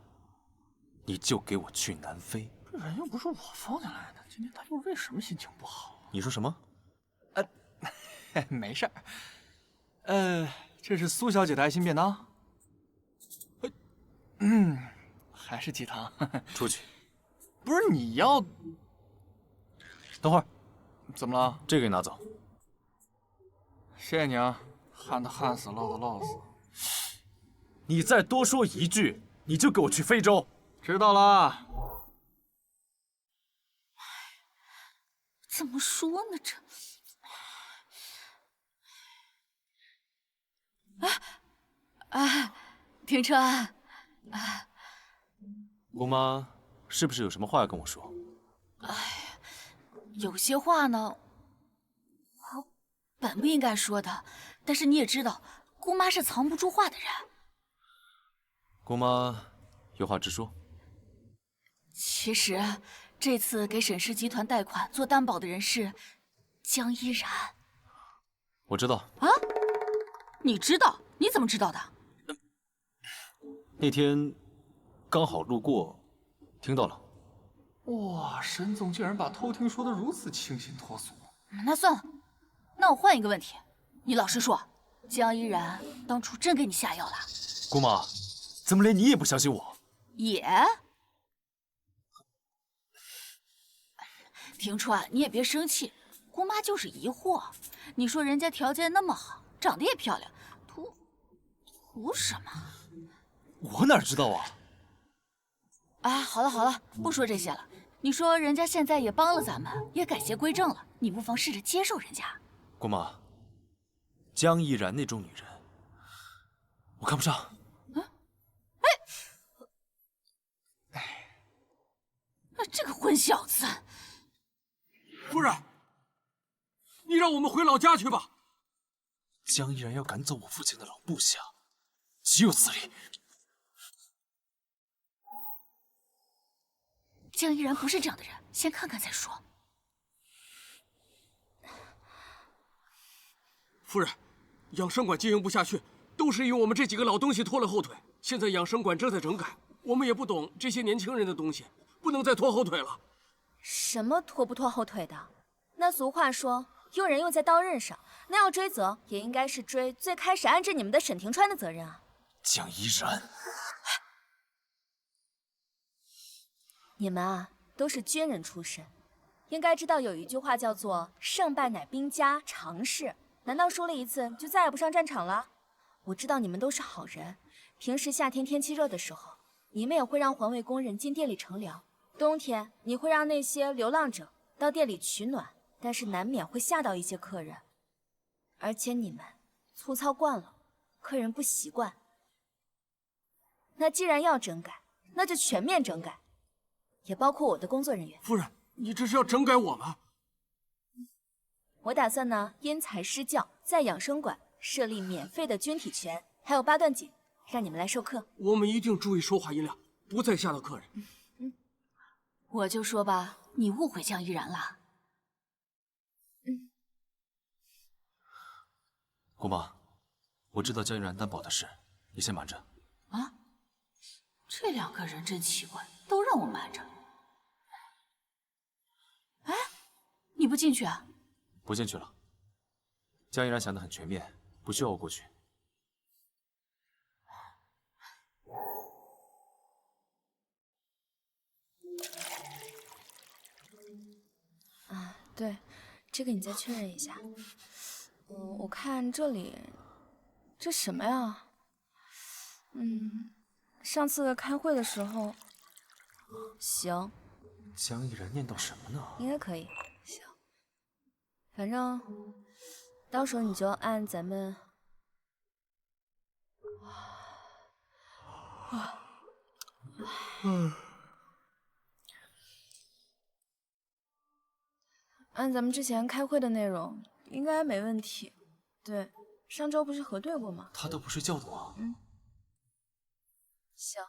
你就给我去南非。这人又不是我放进来的，今天他又为什么心情不好？你说什么？没事儿。这是苏小姐的爱心便当。还是鸡汤。出去。不是你要？等会儿，怎么了？这个你拿走。谢谢你啊，旱的旱死，涝的涝死。你再多说一句，你就给我去非洲。知道了。怎么说呢？这……庭川，姑妈是不是有什么话要跟我说？有些话呢，我本不应该说的，但是你也知道，姑妈是藏不住话的人。姑妈有话直说。其实，这次给沈氏集团贷款做担保的人是江依然。我知道。啊？你知道？你怎么知道的？那天刚好路过，听到了。哇，沈总竟然把偷听说的如此清新脱俗。那算了，那我换一个问题，你老实说，江依然当初真给你下药了？姑妈，怎么连你也不相信我？也。庭川，你也别生气，姑妈就是疑惑。你说人家条件那么好，长得也漂亮，图什么？我哪知道啊！啊，好了好了，不说这些了。你说人家现在也帮了咱们，也改邪归正了，你不妨试着接受人家。姑妈，江依然那种女人，我看不上。这个混小子！夫人，你让我们回老家去吧。江依然要赶走我父亲的老部下，岂有此理！江依然不是这样的人，先看看再说。夫人，养生馆经营不下去，都是因为我们这几个老东西拖了后腿。现在养生馆正在整改，我们也不懂这些年轻人的东西，不能再拖后腿了。什么拖不拖后腿的？那俗话说，用人用在刀刃上，那要追责，也应该是追最开始安置你们的沈庭川的责任啊。江依然，你们啊，都是军人出身，应该知道有一句话叫做“胜败乃兵家常事”。难道输了一次就再也不上战场了？我知道你们都是好人，平时夏天天气热的时候，你们也会让环卫工人进店里乘凉；冬天你会让那些流浪者到店里取暖，但是难免会吓到一些客人。而且你们粗糙惯了，客人不习惯。那既然要整改，那就全面整改，也包括我的工作人员。夫人，你这是要整改我们？我打算呢，因材施教，在养生馆设立免费的军体拳，还有8段锦，让你们来授课。我们一定注意说话音量，不再吓到客人。我就说吧，你误会江依然了。姑妈，我知道江依然担保的事，你先瞒着。啊，这两个人真奇怪，都让我瞒着。哎，你不进去啊？不进去了。江依然想得很全面，不需要我过去。啊，对，这个你再确认一下。我看这里，这什么呀？上次开会的时候，行，江依然念叨什么呢？应该可以。行，反正到时候你就按咱们按咱们之前开会的内容，应该没问题。对，上周不是核对过吗？他都不睡觉的吗？行。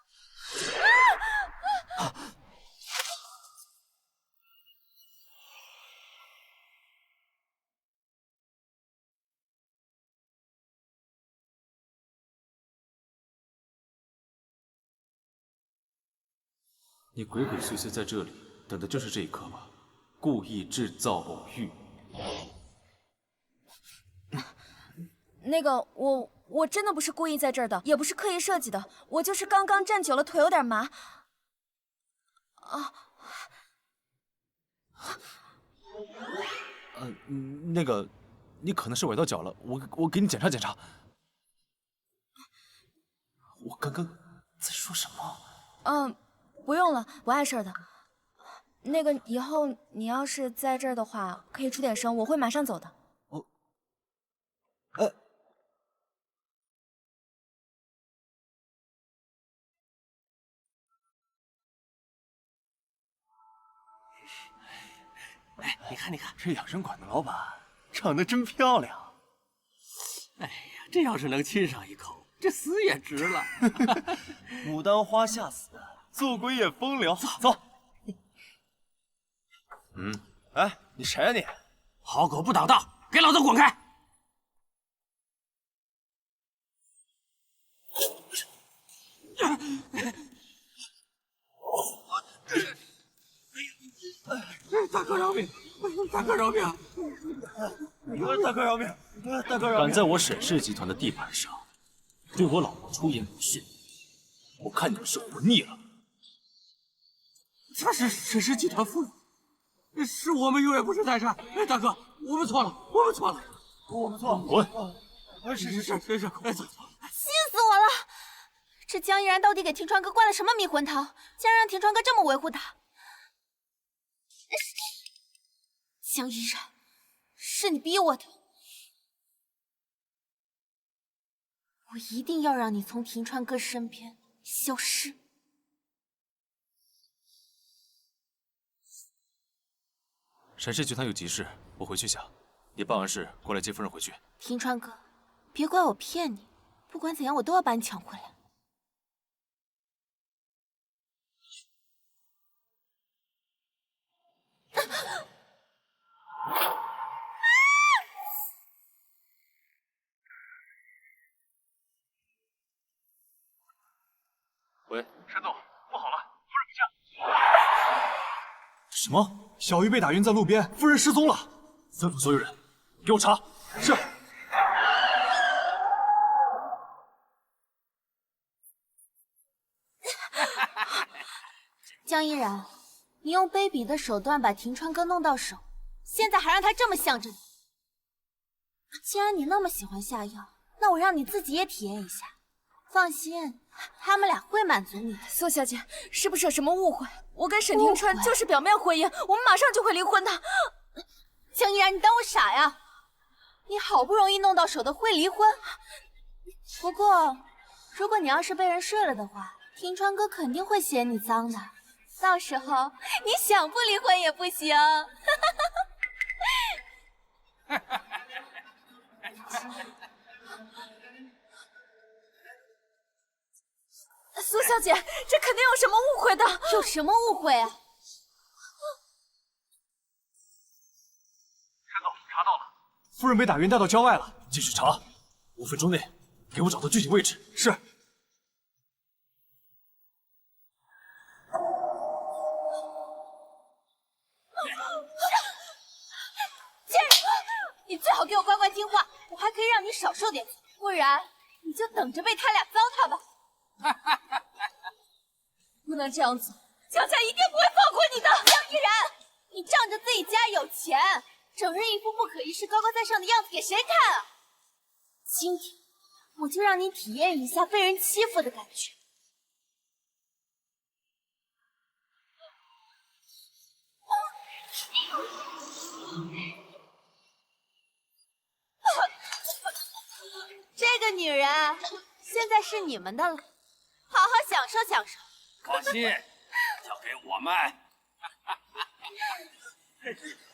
你鬼鬼祟祟在这里，等的就是这一刻吧？故意制造偶遇。那个，我真的不是故意在这儿的，也不是刻意设计的，我就是刚刚站久了，腿有点麻。那个，你可能是崴到脚了，我给你检查检查。我刚刚在说什么？不用了，不碍事儿的。那个，以后你要是在这儿的话，可以出点声，我会马上走的。哎，你看，这养生馆的老板长得真漂亮。哎呀，这要是能亲上一口，这死也值了。牡丹花下死，做鬼也风流。走。哎，你谁呀你？好狗不挡道，给老子滚开！大哥饶命！大哥饶命！大哥饶命！大哥饶命！敢在我沈氏集团的地盘上对我老婆出言不逊，我看你们是活腻了。她是沈氏集团夫人，是我们永远不识泰山。哎，大哥，我们错了，我们错了，我们错了。滚！是，哎，走。气死我了！这江依然到底给庭川哥灌了什么迷魂汤，竟然让庭川哥这么维护他？江依然，是你逼我的，我一定要让你从庭川哥身边消失。沈氏集团有急事，我回去一下。你办完事过来接夫人回去。庭川哥，别怪我骗你，不管怎样，我都要把你抢回来。喂，沈总，不好了，夫人不见。什么？小玉被打晕在路边，夫人失踪了。吩咐所有人，给我查。是。江依然，你用卑鄙的手段把庭川哥弄到手，现在还让他这么向着你。既然你那么喜欢下药，那我让你自己也体验一下。放心，他们俩会满足你的。苏小姐，是不是有什么误会？我跟沈庭川就是表面婚姻，我们马上就会离婚的。江依然，你当我傻呀？你好不容易弄到手的会离婚？不过，如果你要是被人睡了的话，庭川哥肯定会嫌你脏的。到时候你想不离婚也不行。苏小姐，这肯定有什么误会的。有什么误会啊？沈总，查到了，夫人被打晕带到郊外了。继续查，5分钟内给我找到具体位置。是。你最好给我乖乖听话，我还可以让你少受点罪，不然你就等着被他俩糟蹋吧。不能这样子，江家一定不会放过你的。江依然，你仗着自己家有钱，整日一副不可一世、高高在上的样子给谁看啊？今天我就让你体验一下被人欺负的感觉。这个女人现在是你们的了，好好享受享受。放心，交给我们。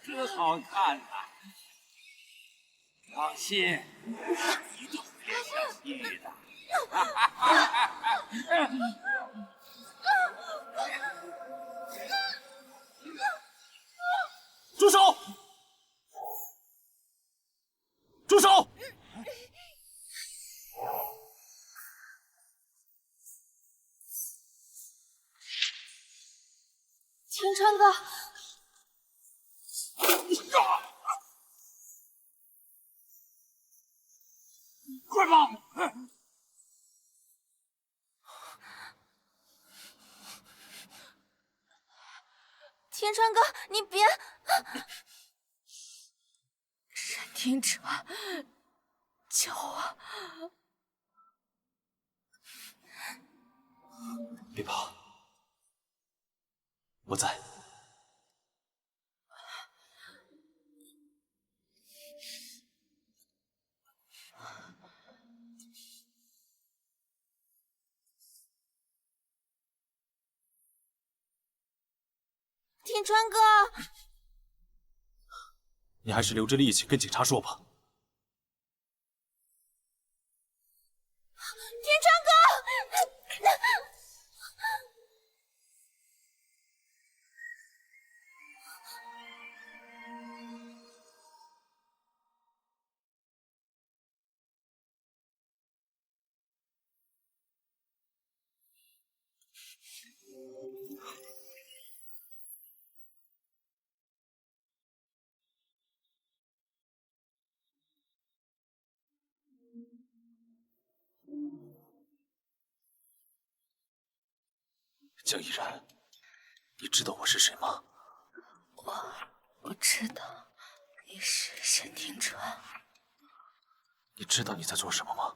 真好看呐！放心，一定会留下记忆的。住手！住手！青川哥，快跑！青川哥，你别！沈听川，救我！别怕，我在。青川哥，你还是留着力气跟警察说吧。青川哥！江依然，你知道我是谁吗？我知道你是沈听川。你知道你在做什么吗？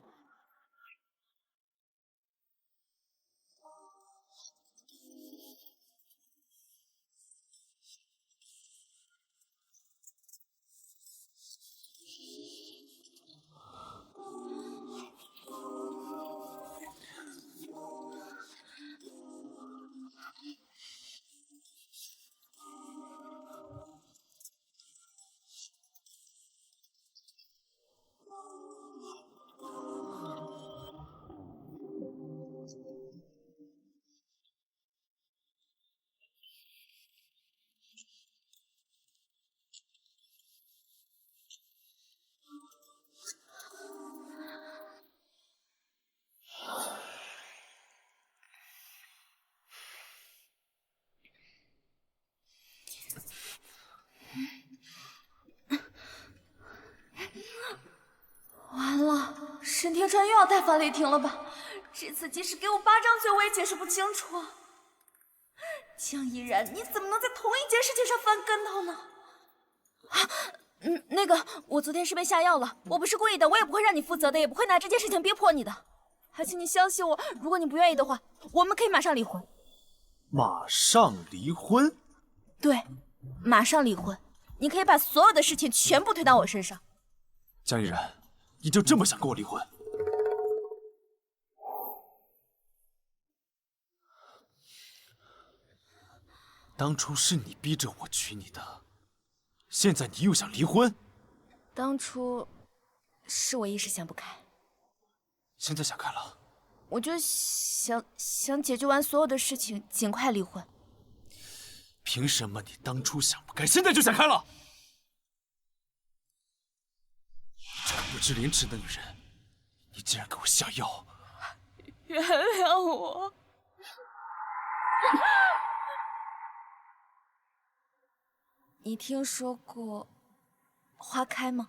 完了，沈天川又要大发雷霆了吧？这次即使给我8张嘴，我也解释不清楚。江依然，你怎么能在同一件事情上翻跟头呢？那个，我昨天是被下药了，我不是故意的，我也不会让你负责的，也不会拿这件事情逼迫你的。还请你相信我，如果你不愿意的话，我们可以马上离婚。马上离婚？对，马上离婚。你可以把所有的事情全部推到我身上。江依然，你就这么想跟我离婚？当初是你逼着我娶你的，现在你又想离婚？当初是我一时想不开，现在想开了？我就想解决完所有的事情，尽快离婚。凭什么你当初想不开，现在就想开了？你这个不知廉耻的女人，你竟然给我下药！原谅我。你听说过花开吗？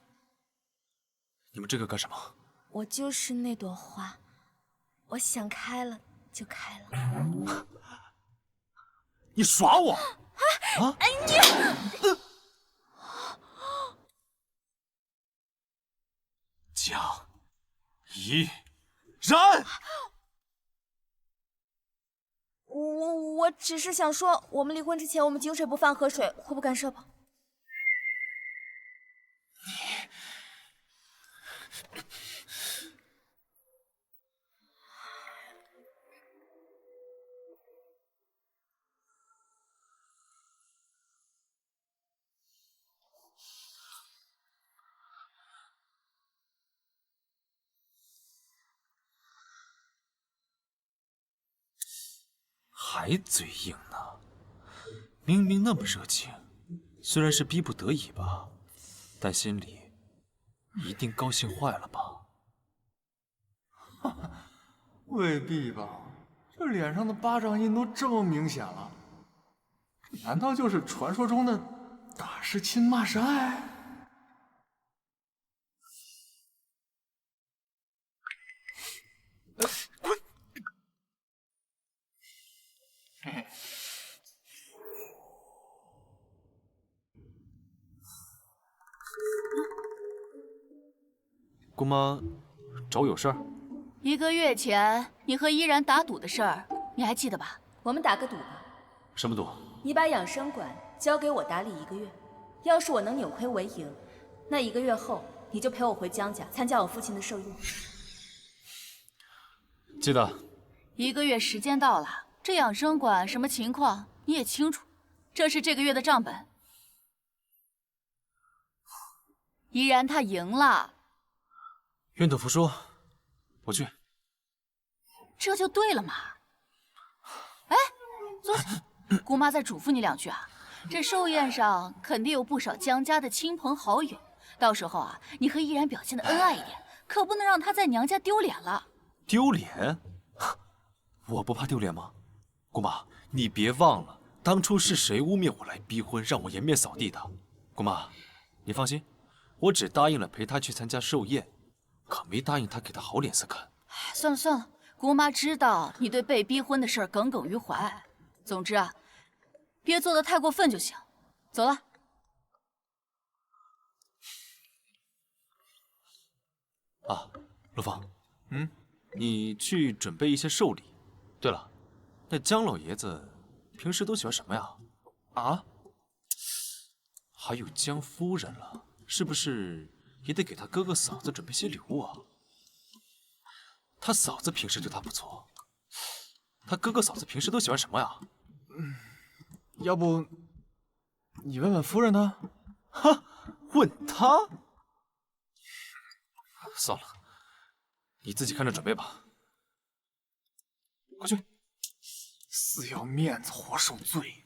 你们这个干什么？我就是那朵花，我想开了就开了。你耍我！哎你！江依然，我只是想说，我们离婚之前，我们井水不犯河水，互不干涉吧。还嘴硬呢？明明那么热情，虽然是逼不得已吧，但心里一定高兴坏了吧？未必吧，这脸上的巴掌印都这么明显了，这难道就是传说中的打是亲，骂是爱？滚！嘿嘿。姑妈找我有事儿？1个月前你和依然打赌的事儿，你还记得吧？我们打个赌吧。什么赌？你把养生馆交给我打理1个月，要是我能扭亏为盈，那1个月后你就陪我回江家参加我父亲的寿宴。记得。1个月时间到了，这养生馆什么情况你也清楚，这是这个月的账本。依然他赢了。愿赌服输，我去。这就对了嘛。哎，坐下，姑妈再嘱咐你2句啊。这寿宴上肯定有不少江家的亲朋好友，到时候啊，你和依然表现的恩爱一点，可不能让她在娘家丢脸了。丢脸？我不怕丢脸吗？姑妈，你别忘了，当初是谁污蔑我来逼婚，让我颜面扫地的？姑妈，你放心，我只答应了陪她去参加寿宴。可没答应他给他好脸色看。算了算了，姑妈知道你对被逼婚的事耿耿于怀。总之啊，别做得太过分就行。走了。啊，陆芳，你去准备一些寿礼。对了，那江老爷子平时都喜欢什么呀？啊？还有江夫人了，是不是？也得给他哥哥嫂子准备些礼物啊。他嫂子平时对他不错，他哥哥嫂子平时都喜欢什么呀？要不你问问夫人呢？哈，问他？算了，你自己看着准备吧。快去！死要面子活受罪。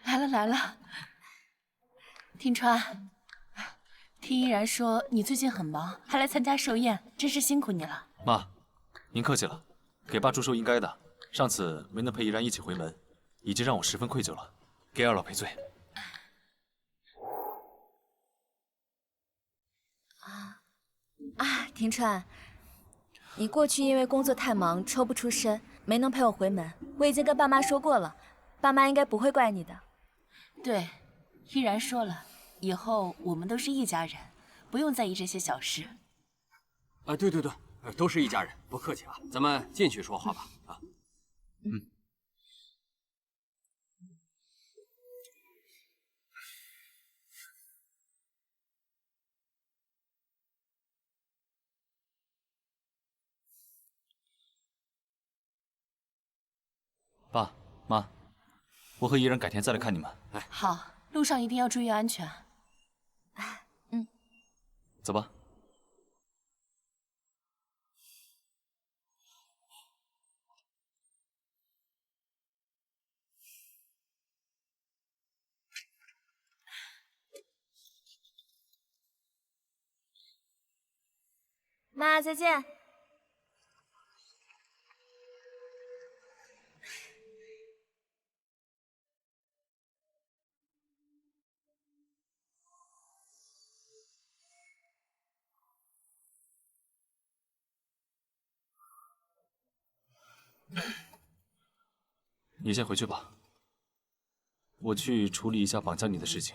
来了来了，听川，听依然说你最近很忙，还来参加寿宴，真是辛苦你了。妈，您客气了，给爸祝寿应该的。上次没能陪依然一起回门，已经让我十分愧疚了，给二老赔罪。庭川，你过去因为工作太忙，抽不出身，没能陪我回门。我已经跟爸妈说过了，爸妈应该不会怪你的。对，依然说了，以后我们都是一家人，不用在意这些小事。啊，对对对，都是一家人，不客气啊。咱们进去说话吧。啊，爸妈，我和依然改天再来看你们。哎，好，路上一定要注意安全。走吧。妈，再见。你先回去吧，我去处理一下绑架你的事情，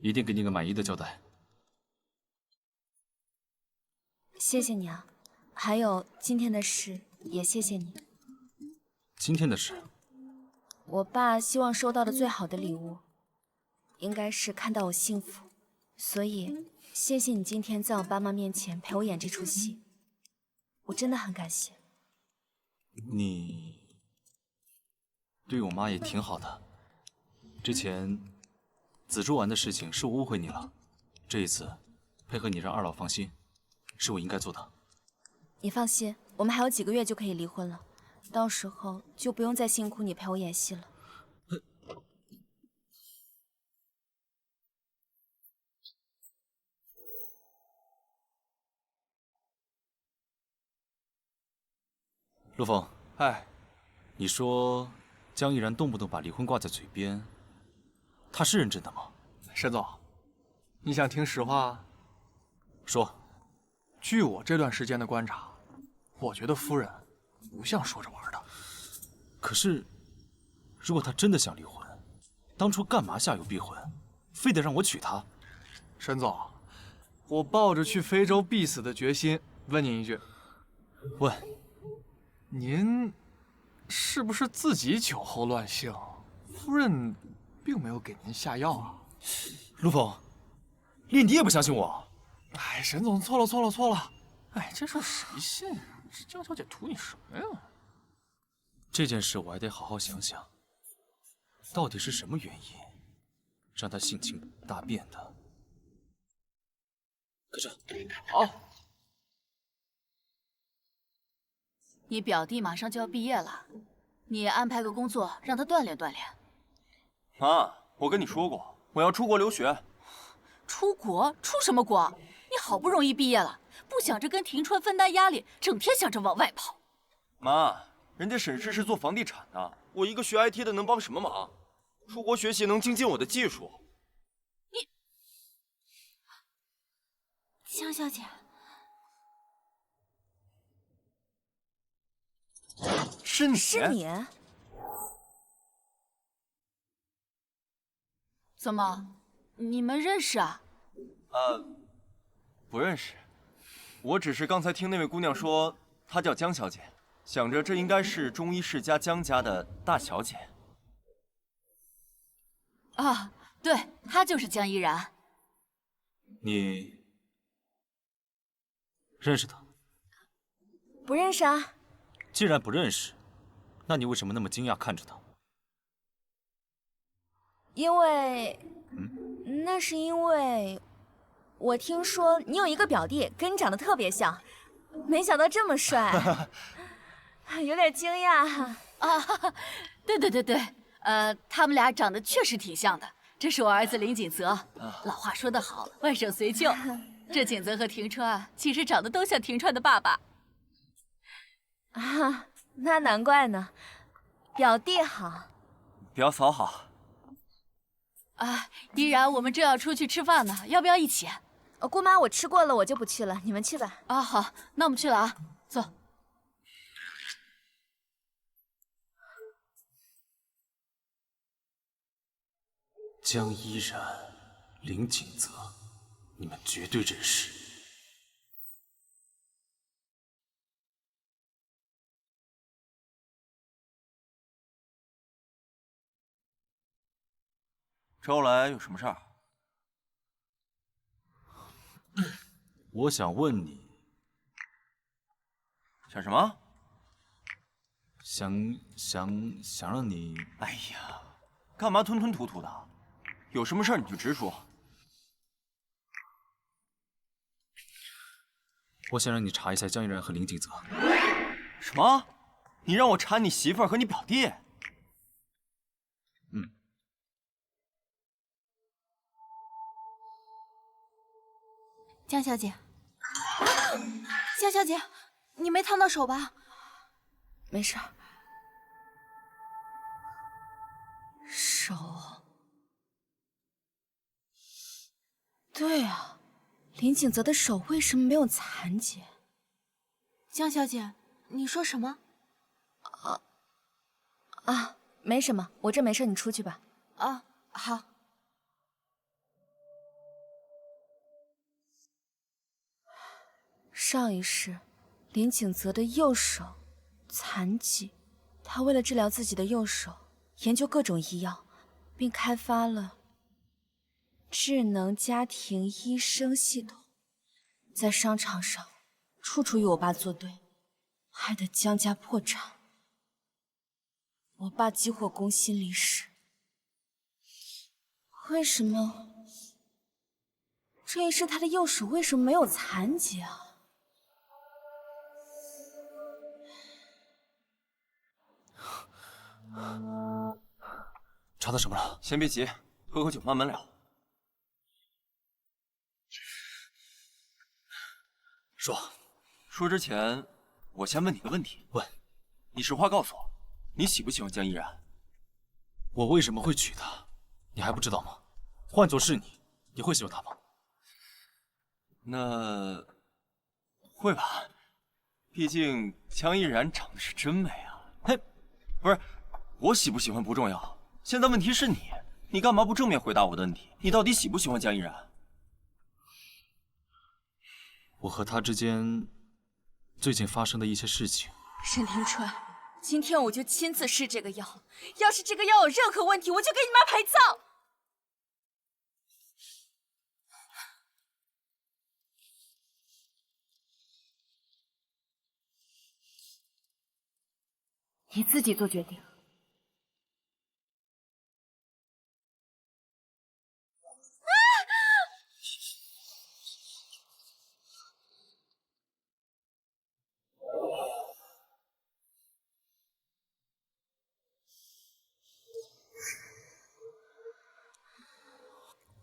一定给你个满意的交代。谢谢你啊，还有今天的事也谢谢你。今天的事，我爸希望收到的最好的礼物，应该是看到我幸福，所以谢谢你今天在我爸妈面前陪我演这出戏，我真的很感谢。你对我妈也挺好的。之前紫竹丸的事情是我误会你了，这一次配合你让二老放心，是我应该做的。你放心，我们还有几个月就可以离婚了，到时候就不用再辛苦你陪我演戏了。陆枫，哎，你说江毅然动不动把离婚挂在嘴边，他是认真的吗？沈总，你想听实话？说。据我这段时间的观察，我觉得夫人不像说着玩的。可是，如果他真的想离婚，当初干嘛下有逼婚，非得让我娶她？沈总，我抱着去非洲必死的决心，问您一句：问，您是不是自己酒后乱性？夫人并没有给您下药啊？陆枫，连你也不相信我？哎，沈总，错了！哎，这事谁信啊？这江小姐图你什么呀？这件事我还得好好想想，到底是什么原因让她性情大变的？可是，好。你表弟马上就要毕业了，你也安排个工作让他锻炼锻炼。妈，我跟你说过，我要出国留学。出国？出什么国？你好不容易毕业了，不想着跟庭川分担压力，整天想着往外跑。妈，人家沈氏是做房地产的，我一个学 IT 的能帮什么忙？出国学习能精进我的技术。你，江小姐，是你？是你？怎么，你们认识啊？不认识。我只是刚才听那位姑娘说，她叫江小姐，想着这应该是中医世家江家的大小姐。啊，对，她就是江依然。你认识她？不认识啊。既然不认识，那你为什么那么惊讶看着她？那是因为我听说你有一个表弟跟你长得特别像，没想到这么帅，有点惊讶啊。对，他们俩长得确实挺像的。这是我儿子林景泽。老话说得好，外甥随舅。这景泽和庭川其实长得都像庭川的爸爸。啊，那难怪呢，表弟好，表嫂好。啊，依然，我们正要出去吃饭呢，要不要一起？姑妈，我吃过了，我就不去了，你们去吧。啊，好，那我们去了啊，走。江依然、林景泽，你们绝对认识。找我来有什么事儿？我想问你，想什么？想让你……哎呀，干嘛吞吞吐吐的？有什么事儿你就直说。我想让你查一下江依然和林景泽。什么？你让我查你媳妇儿和你表弟？江小姐，江小姐，你没烫到手吧？没事。手，对啊，林景泽的手为什么没有残疾？江小姐，你说什么？没什么，我这没事，你出去吧。啊，好。上一世，林景泽的右手残疾，他为了治疗自己的右手，研究各种医药，并开发了智能家庭医生系统，在商场上处处与我爸作对，害得江家破产。我爸急火攻心离世，为什么？这一世他的右手为什么没有残疾啊？查到什么了？先别急，喝口酒慢慢聊。说之前，我先问你个问题。问。你实话告诉我，你喜不喜欢江依然？我为什么会娶她？你还不知道吗？换作是你，你会喜欢她吗？那会吧，毕竟江依然长得是真美啊。嘿，不是，我喜不喜欢不重要，现在问题是你干嘛不正面回答我的问题？你到底喜不喜欢江依然？我和她之间最近发生的一些事情。沈庭川，今天我就亲自试这个药，要是这个药有任何问题，我就给你妈陪葬。你自己做决定。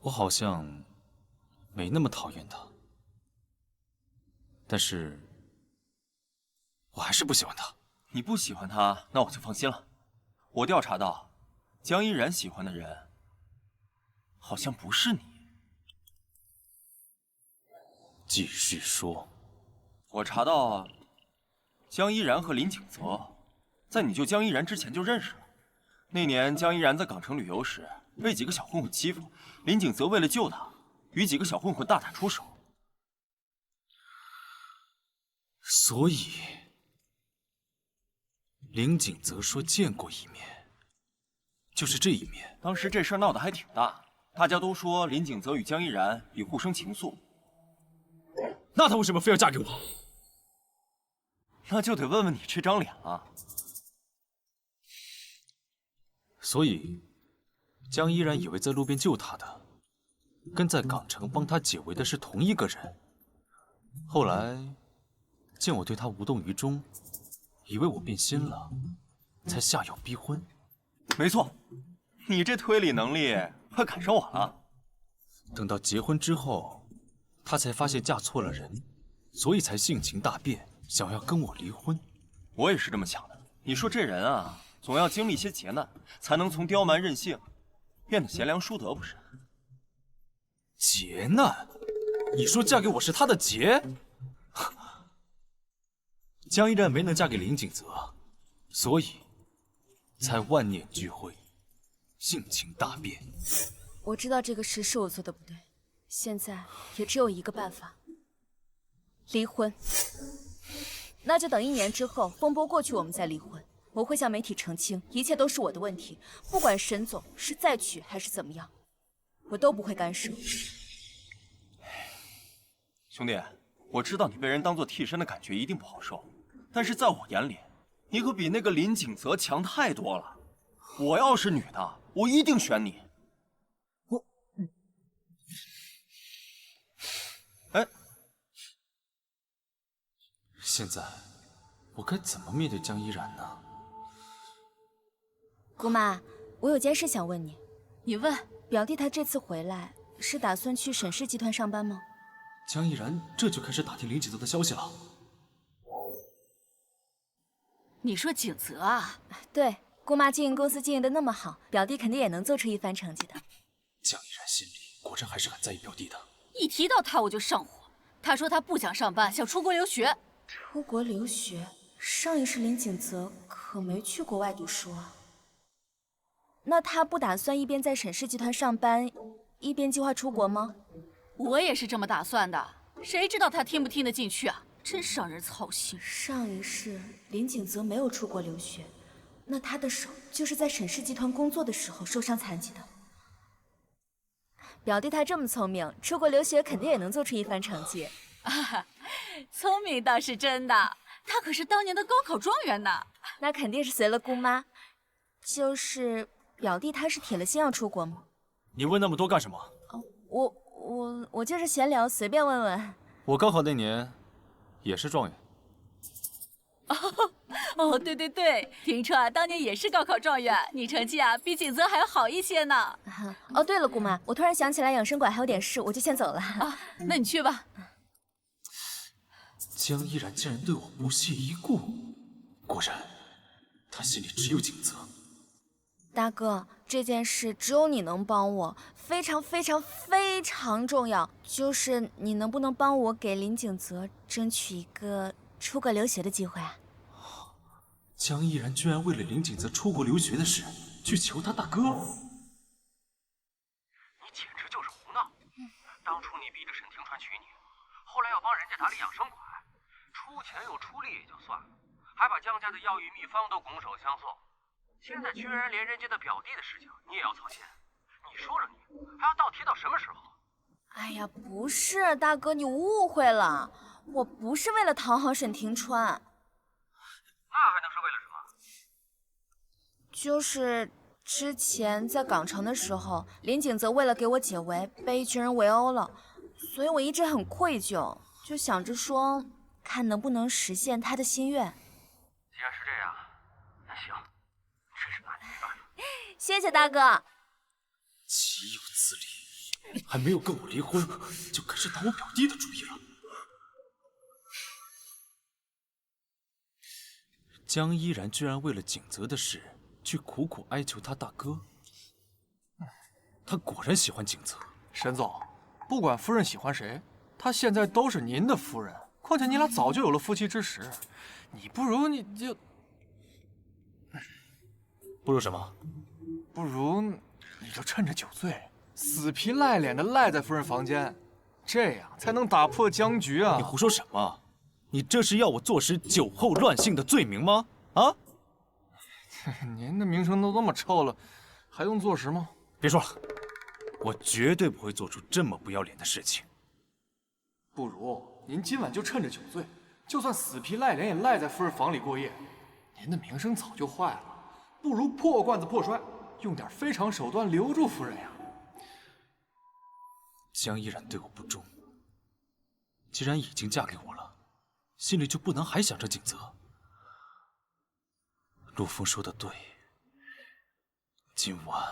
我好像没那么讨厌他，但是我还是不喜欢他。你不喜欢他，那我就放心了。我调查到，江依然喜欢的人好像不是你。继续说。我查到，江依然和林景泽在你救江依然之前就认识了。那年江依然在港城旅游时被几个小混混欺负，林景泽为了救他，与几个小混混大打出手。所以，林景泽说见过一面，就是这一面。当时这事儿闹得还挺大，大家都说林景泽与江依然已互生情愫。那他为什么非要嫁给我？那就得问问你这张脸了。所以，江依然以为在路边救他的，跟在港城帮他解围的是同一个人。后来，见我对他无动于衷，以为我变心了，才下药逼婚。没错，你这推理能力快赶上我了。等到结婚之后，他才发现嫁错了人，所以才性情大变，想要跟我离婚。我也是这么想的。你说这人啊，总要经历些劫难，才能从刁蛮任性变得贤良淑德，不是？劫难？你说嫁给我是他的劫？江依然没能嫁给林景泽，所以才万念俱灰，性情大变。我知道这个事是我做的不对，现在也只有一个办法：离婚。那就等1年之后风波过去，我们再离婚。我会向媒体澄清，一切都是我的问题，不管沈总是再娶还是怎么样，我都不会干涉。兄弟，我知道你被人当做替身的感觉一定不好受，但是在我眼里，你可比那个林景泽强太多了。我要是女的，我一定选你。哎，现在我该怎么面对江依然呢？姑妈，我有件事想问你。你问。表弟他这次回来是打算去沈氏集团上班吗？江依然这就开始打听林景泽的消息了。你说景泽啊？对，姑妈经营公司经营的那么好，表弟肯定也能做出一番成绩的。江依然心里果然还是很在意表弟的。一提到他我就上火。他说他不想上班，想出国留学。出国留学？上一世林景泽可没去国外读书啊。那他不打算一边在沈氏集团上班，一边计划出国吗？我也是这么打算的，谁知道他听不听得进去啊？真是让人操心。上一世林景泽没有出国留学，那他的手就是在沈氏集团工作的时候受伤残疾的。表弟他这么聪明，出国留学肯定也能做出一番成绩。啊，聪明倒是真的，他可是当年的高考状元呢。那肯定是随了姑妈。就是表弟他是铁了心要出国吗？你问那么多干什么？我就是闲聊，随便问问。我高考那年也是状元。哦，对对对，听说啊，当年也是高考状元，你成绩啊比景泽还要好一些呢。哦，对了，姑妈，我突然想起来养生馆还有点事，我就先走了。啊，那你去吧。江依然竟然对我不屑一顾，果然，他心里只有景泽。大哥，这件事只有你能帮我，非常非常非常重要。就是你能不能帮我给林景泽争取一个出国留学的机会啊？江依然居然为了林景泽出国留学的事去求他大哥，你简直就是胡闹！当初你逼着沈庭川娶你，后来要帮人家打理养生馆，出钱又出力也就算了，还把江家的药玉秘方都拱手相送。现在居然连人家的表弟的事情你也要操心，你说说你还要倒贴到什么时候？哎呀，不是，大哥，你误会了，我不是为了讨好沈庭川。那还能是为了什么？就是之前在港城的时候，林景泽为了给我解围，被一群人围殴了，所以我一直很愧疚，就想着说，看能不能实现他的心愿。既然是这样，那行，真是拿你没办法。谢谢大哥。岂有此理！还没有跟我离婚，就开始打我表弟的主意了。江依然居然为了景泽的事去苦苦哀求他大哥，他果然喜欢景泽。沈总，不管夫人喜欢谁，她现在都是您的夫人。况且你俩早就有了夫妻之实，你不如你就不如什么？不如你就趁着酒醉，死皮赖脸的赖在夫人房间，这样才能打破僵局啊！你胡说什么？你这是要我坐实酒后乱性的罪名吗？啊！您的名声都那么臭了，还用坐实吗？别说了，我绝对不会做出这么不要脸的事情。不如您今晚就趁着酒醉，就算死皮赖脸也赖在夫人房里过夜。您的名声早就坏了，不如破罐子破摔，用点非常手段留住夫人呀。江依然对我不忠，既然已经嫁给我了，心里就不能还想着景泽。陆枫说的对，今晚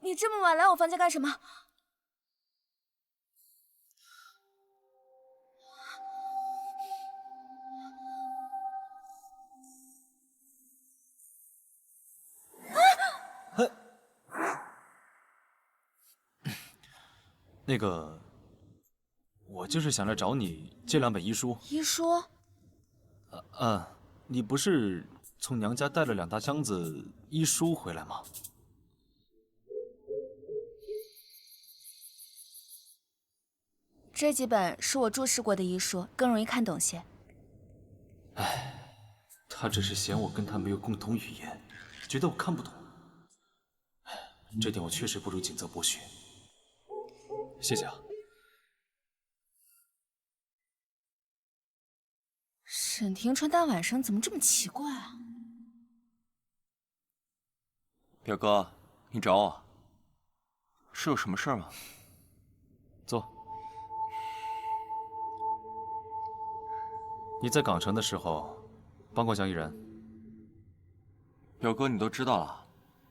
你这么晚来我房间干什么？那个，我就是想来找你借2本医书。医书？你不是从娘家带了2大箱子医书回来吗？这几本是我注释过的医书，更容易看懂些。唉，他只是嫌我跟他没有共同语言，觉得我看不懂。这点我确实不如景泽博学。谢谢啊。沈庭川大晚上怎么这么奇怪啊？表哥，你找我是有什么事吗？坐。你在港城的时候帮过江依然？表哥，你都知道了。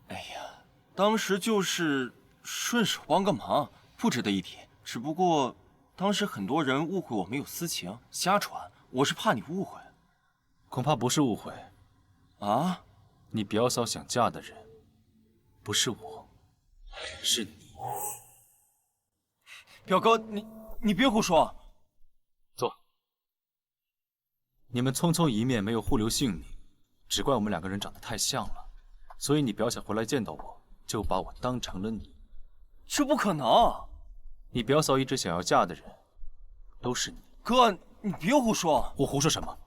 哎呀，当时就是顺手帮个忙，不值得一提。只不过当时很多人误会我们有私情，瞎传，我是怕你误会。恐怕不是误会。啊？你表嫂想嫁的人，不是我，是你。表哥，你别胡说。坐。你们匆匆一面，没有互留姓名，只怪我们2个人长得太像了，所以你表嫂回来见到我，就把我当成了你。这不可能！你表嫂一直想要嫁的人，都是你。哥，你别胡说！我胡说什么？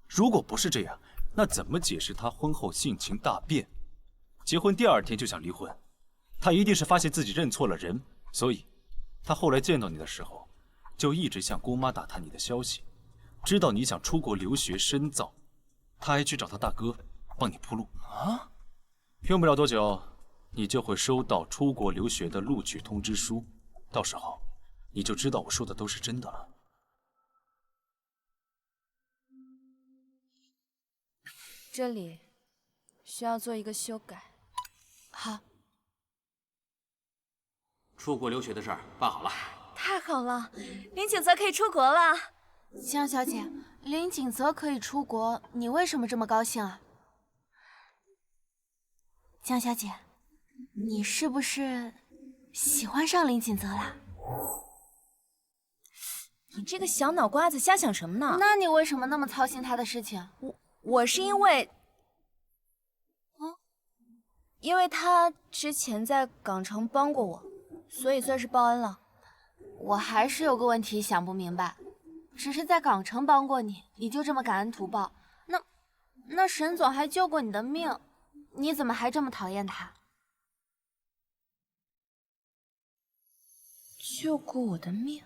如果不是这样，那怎么解释她婚后性情大变，结婚第2天就想离婚？她一定是发现自己认错了人，所以她后来见到你的时候，就一直向姑妈打探你的消息，知道你想出国留学深造，她还去找她大哥帮你铺路啊。用不了多久，你就会收到出国留学的录取通知书，到时候你就知道我说的都是真的了。这里需要做一个修改。好，出国留学的事儿办好了。太好了，林景泽可以出国了。江小姐，林景泽可以出国，你为什么这么高兴啊？江小姐，你是不是喜欢上林景泽了？你这个小脑瓜子瞎想什么呢？那你为什么那么操心他的事情？我是因为，因为他之前在港城帮过我，所以算是报恩了。我还是有个问题想不明白，只是在港城帮过你，你就这么感恩图报？那沈总还救过你的命，你怎么还这么讨厌他？救过我的命？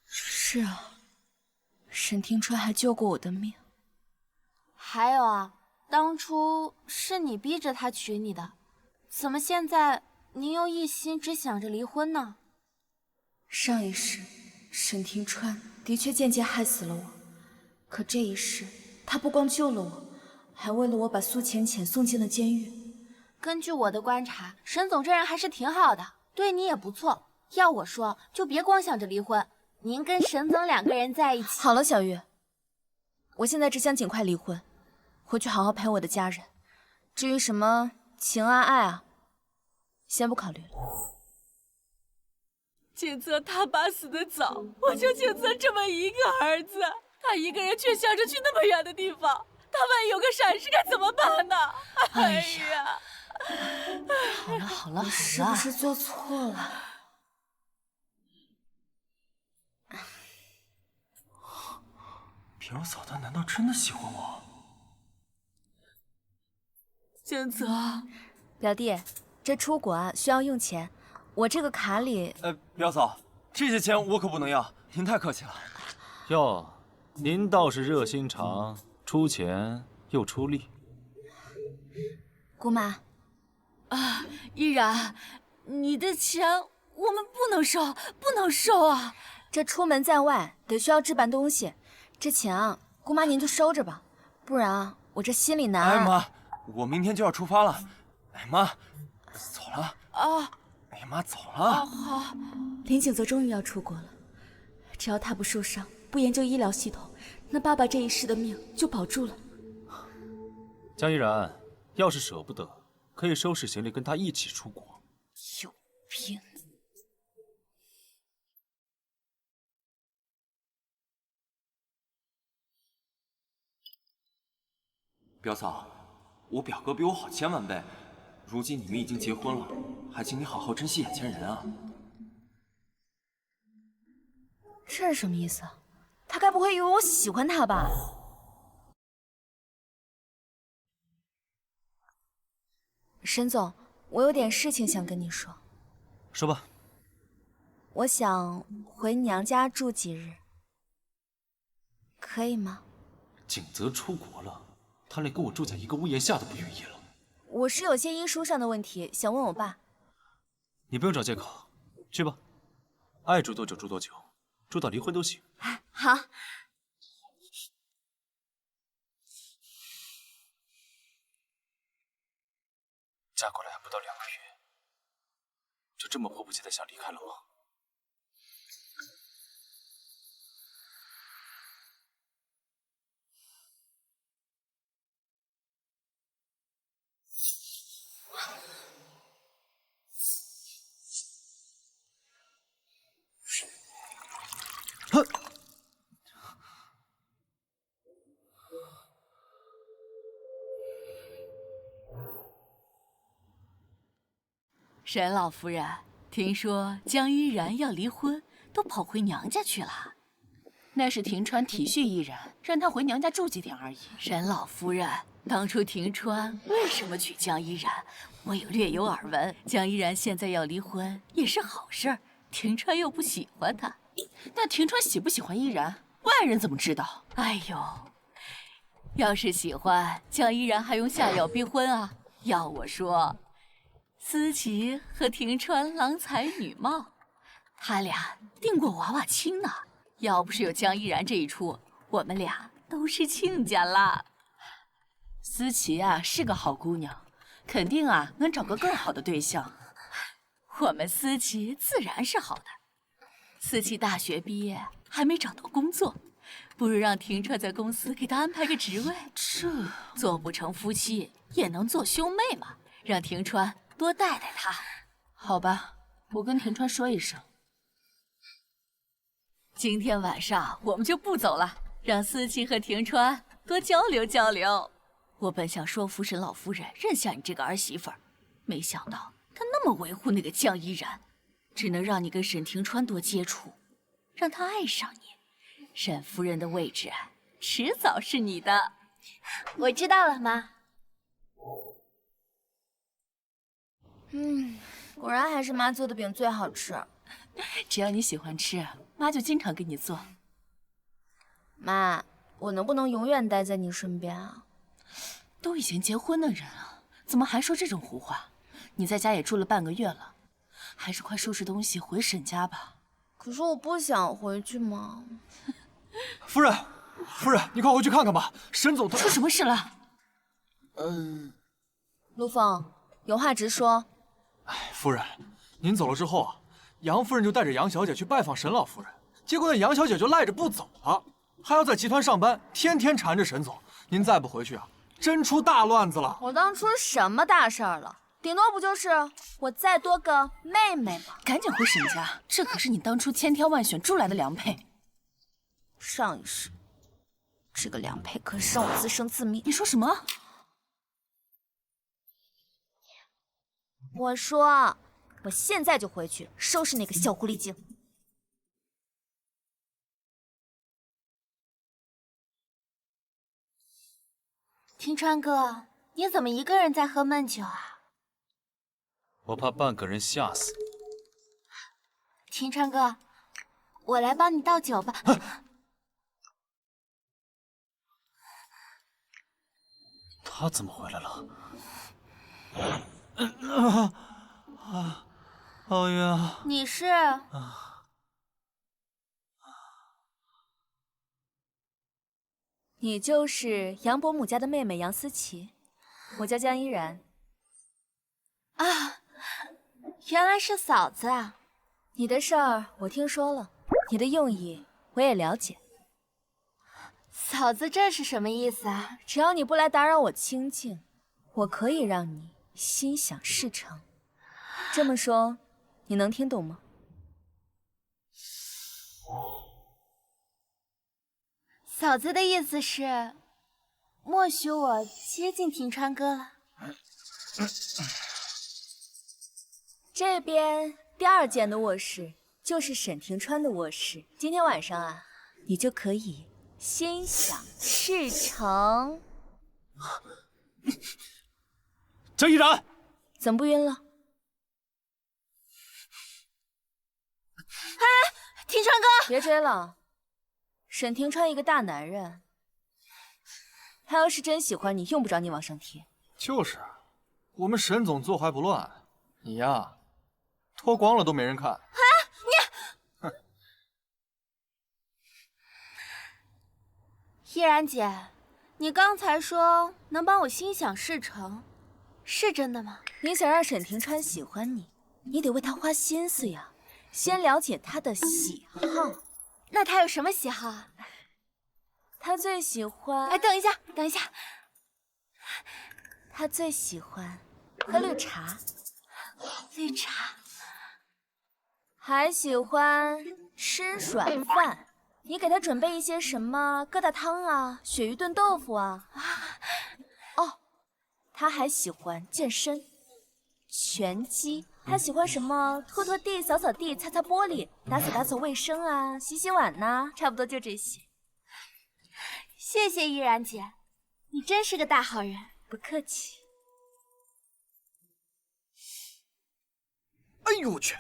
是啊，沈庭川还救过我的命。还有啊，当初是你逼着他娶你的，怎么现在您又一心只想着离婚呢？上一世，沈庭川的确间接害死了我，可这一世，他不光救了我，还为了我把苏浅浅送进了监狱。根据我的观察，沈总这人还是挺好的，对你也不错。要我说，就别光想着离婚，您跟沈总2个人在一起。好了，小玉，我现在只想尽快离婚，回去好好陪我的家人。至于什么情啊爱啊，先不考虑了。景泽他爸死得早，我就景泽这么一个儿子，他一个人却想着去那么远的地方，他万一有个闪失该怎么办呢？哎呀！好了，我是不是做错了？表嫂她难道真的喜欢我？景泽，表弟，这出国啊需要用钱，我这个卡里……表嫂，这些钱我可不能要，您太客气了。哟，您倒是热心肠，出钱又出力。姑妈，啊，依然，你的钱我们不能收，不能收啊！这出门在外得需要置办东西，这钱啊，姑妈您就收着吧，不然啊，我这心里难。哎妈，我明天就要出发了。哎妈，走了啊！哎呀妈，走了。好。林景泽终于要出国了，只要他不受伤，不研究医疗系统，那爸爸这一世的命就保住了。江依然，要是舍不得，可以收拾行李跟他一起出国。有病！表嫂，我表哥比我好千万倍，如今你们已经结婚了，还请你好好珍惜眼前人啊！这是什么意思啊？他该不会以为我喜欢他吧？沈总，我有点事情想跟你说。说吧。我想回娘家住几日，可以吗？景泽出国了，他连跟我住在一个屋檐下都不愿意了。我是有些医书上的问题，想问我爸。你不用找借口，去吧，爱住多久住多久，住到离婚都行。好。嫁过来还不到2个月，就这么迫不及待想离开了吗？沈老夫人，听说江依然要离婚，都跑回娘家去了。那是庭川体恤依然，让她回娘家住几天而已。沈老夫人，当初庭川为什么娶江依然，我有略有耳闻。江依然现在要离婚也是好事儿，庭川又不喜欢她。那庭川喜不喜欢依然，外人怎么知道？哎呦，要是喜欢，江依然还用下药逼婚啊？要我说，思琪和庭川郎才女貌，他俩定过娃娃亲呢。要不是有江依然这一出，我们俩都是亲家啦。思琪啊，是个好姑娘，肯定啊能找个更好的对象。我们思琪自然是好的。思琪大学毕业还没找到工作，不如让庭川在公司给她安排个职位。这做不成夫妻也能做兄妹嘛，让庭川多带带她。好吧，我跟庭川说一声。今天晚上我们就不走了，让思琪和庭川多交流交流。我本想说服沈老夫人认下你这个儿媳妇儿，没想到她那么维护那个江依然，只能让你跟沈庭川多接触，让他爱上你。沈夫人的位置迟早是你的。我知道了，妈。果然还是妈做的饼最好吃。只要你喜欢吃，妈就经常给你做。妈，我能不能永远待在你身边啊？都已经结婚的人了，怎么还说这种胡话？你在家也住了半个月了，还是快收拾东西回沈家吧。可是我不想回去嘛。夫人，夫人，你快回去看看吧，沈总他出什么事了？陆凤，有话直说。哎，夫人，您走了之后啊，杨夫人就带着杨小姐去拜访沈老夫人，结果那杨小姐就赖着不走了，还要在集团上班，天天缠着沈总。您再不回去啊，真出大乱子了。我当出什么大事儿了？顶多不就是我再多个妹妹吗？赶紧回沈家，这可是你当初千挑万选出来的良配。上一世，这个良配可是让我自生自灭。你说什么？我说，我现在就回去收拾那个小狐狸精。庭川哥，你怎么一个人在喝闷酒啊？我怕半个人吓死。庭川哥，我来帮你倒酒吧。他怎么回来了？好晕啊！你是？你就是杨伯母家的妹妹杨思琪，我叫江依然。啊，原来是嫂子啊！你的事儿我听说了，你的用意我也了解。嫂子这是什么意思啊？只要你不来打扰我清静，我可以让你心想事成。这么说，你能听懂吗？嫂子的意思是，默许我接近庭川哥了。这边第2间的卧室就是沈庭川的卧室，今天晚上啊，你就可以心想事成。江依然，怎么不晕了？哎，庭川哥，别追了。沈庭川一个大男人，他要是真喜欢你，用不着你往上贴。就是，我们沈总坐怀不乱，你呀，脱光了都没人看。哎，你，依然姐，你刚才说能帮我心想事成，是真的吗？你想让沈庭川喜欢你，你得为他花心思呀，先了解他的喜好。那他有什么喜好啊？他最喜欢……哎，等一下，等一下，他最喜欢喝绿茶，绿茶，还喜欢吃软饭。你给他准备一些什么疙瘩汤啊、鳕鱼炖豆腐啊。哦，他还喜欢健身，拳击、他喜欢什么拖拖地、扫扫地、擦擦玻璃、打扫卫生啊，洗洗碗呐，差不多就这些。谢谢依然姐，你真是个大好人。不客气。哎呦我去！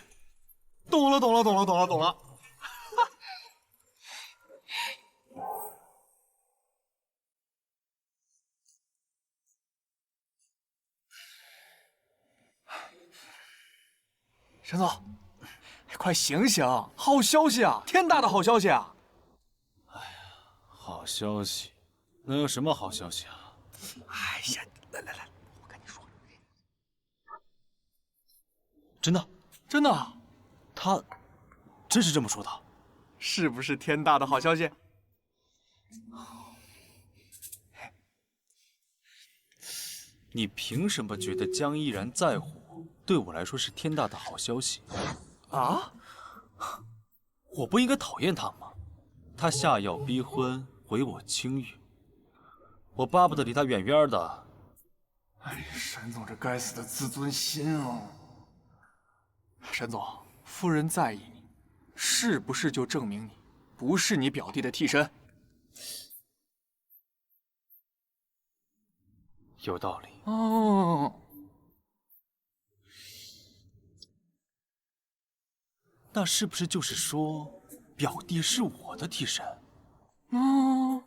懂了。沈总，快醒醒！好消息啊，天大的好消息啊！好消息？能有什么好消息啊？哎呀，来，我跟你说，真的，他真是这么说的？是不是天大的好消息？你凭什么觉得江依然在乎我？对我来说是天大的好消息啊！我不应该讨厌他吗？他下药逼婚，毁我清誉，我巴不得离他远远的。哎，沈总这该死的自尊心啊！沈总，夫人在意你，是不是就证明你不是你表弟的替身？有道理哦。那是不是就是说，表弟是我的替身？哦，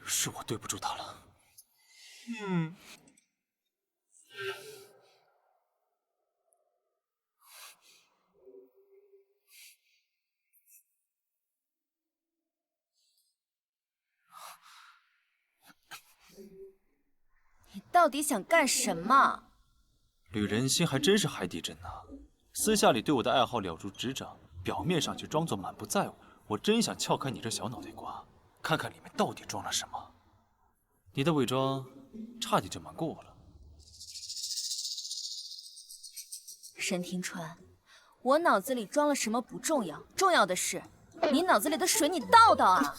是我对不住他了。嗯。你到底想干什么？吕仁心还真是海底针呐，私下里对我的爱好了如指掌，表面上却装作满不在乎。我真想撬开你这小脑袋瓜，看看里面到底装了什么。你的伪装差点就瞒过我了。沈庭川，我脑子里装了什么不重要，重要的是你脑子里的水你倒倒啊！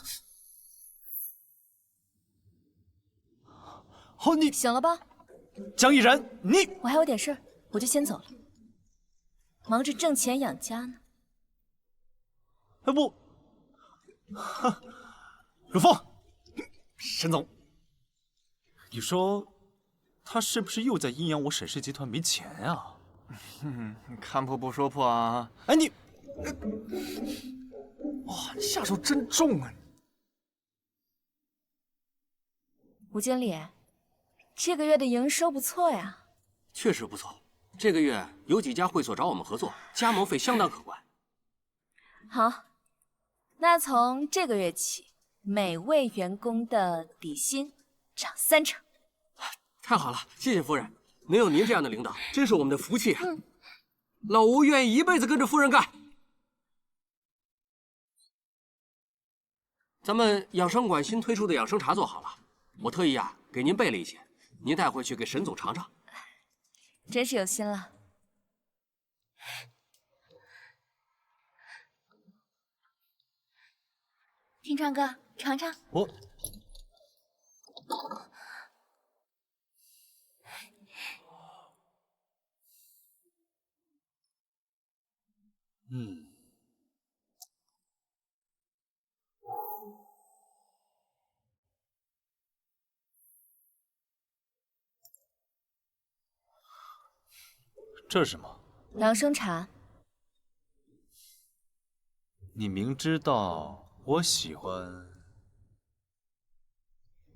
好，你醒了吧？江依然，你我还有点事儿，我就先走了，忙着挣钱养家呢。哎不，陆枫，沈总，你说他是不是又在阴阳我沈氏集团没钱啊？看破不说破啊！哎你，哇，你下手真重啊！吴经理，这个月的营收不错呀。确实不错，这个月有几家会所找我们合作，加盟费相当可观。好，那从这个月起，每位员工的底薪涨30%。太好了，谢谢夫人，能有您这样的领导，真是我们的福气啊！老吴愿意一辈子跟着夫人干。咱们养生馆新推出的养生茶做好了，我特意给您备了一些，您带回去给沈总尝尝。真是有心了。庭川哥，尝尝。这是什么？养生茶。你明知道我喜欢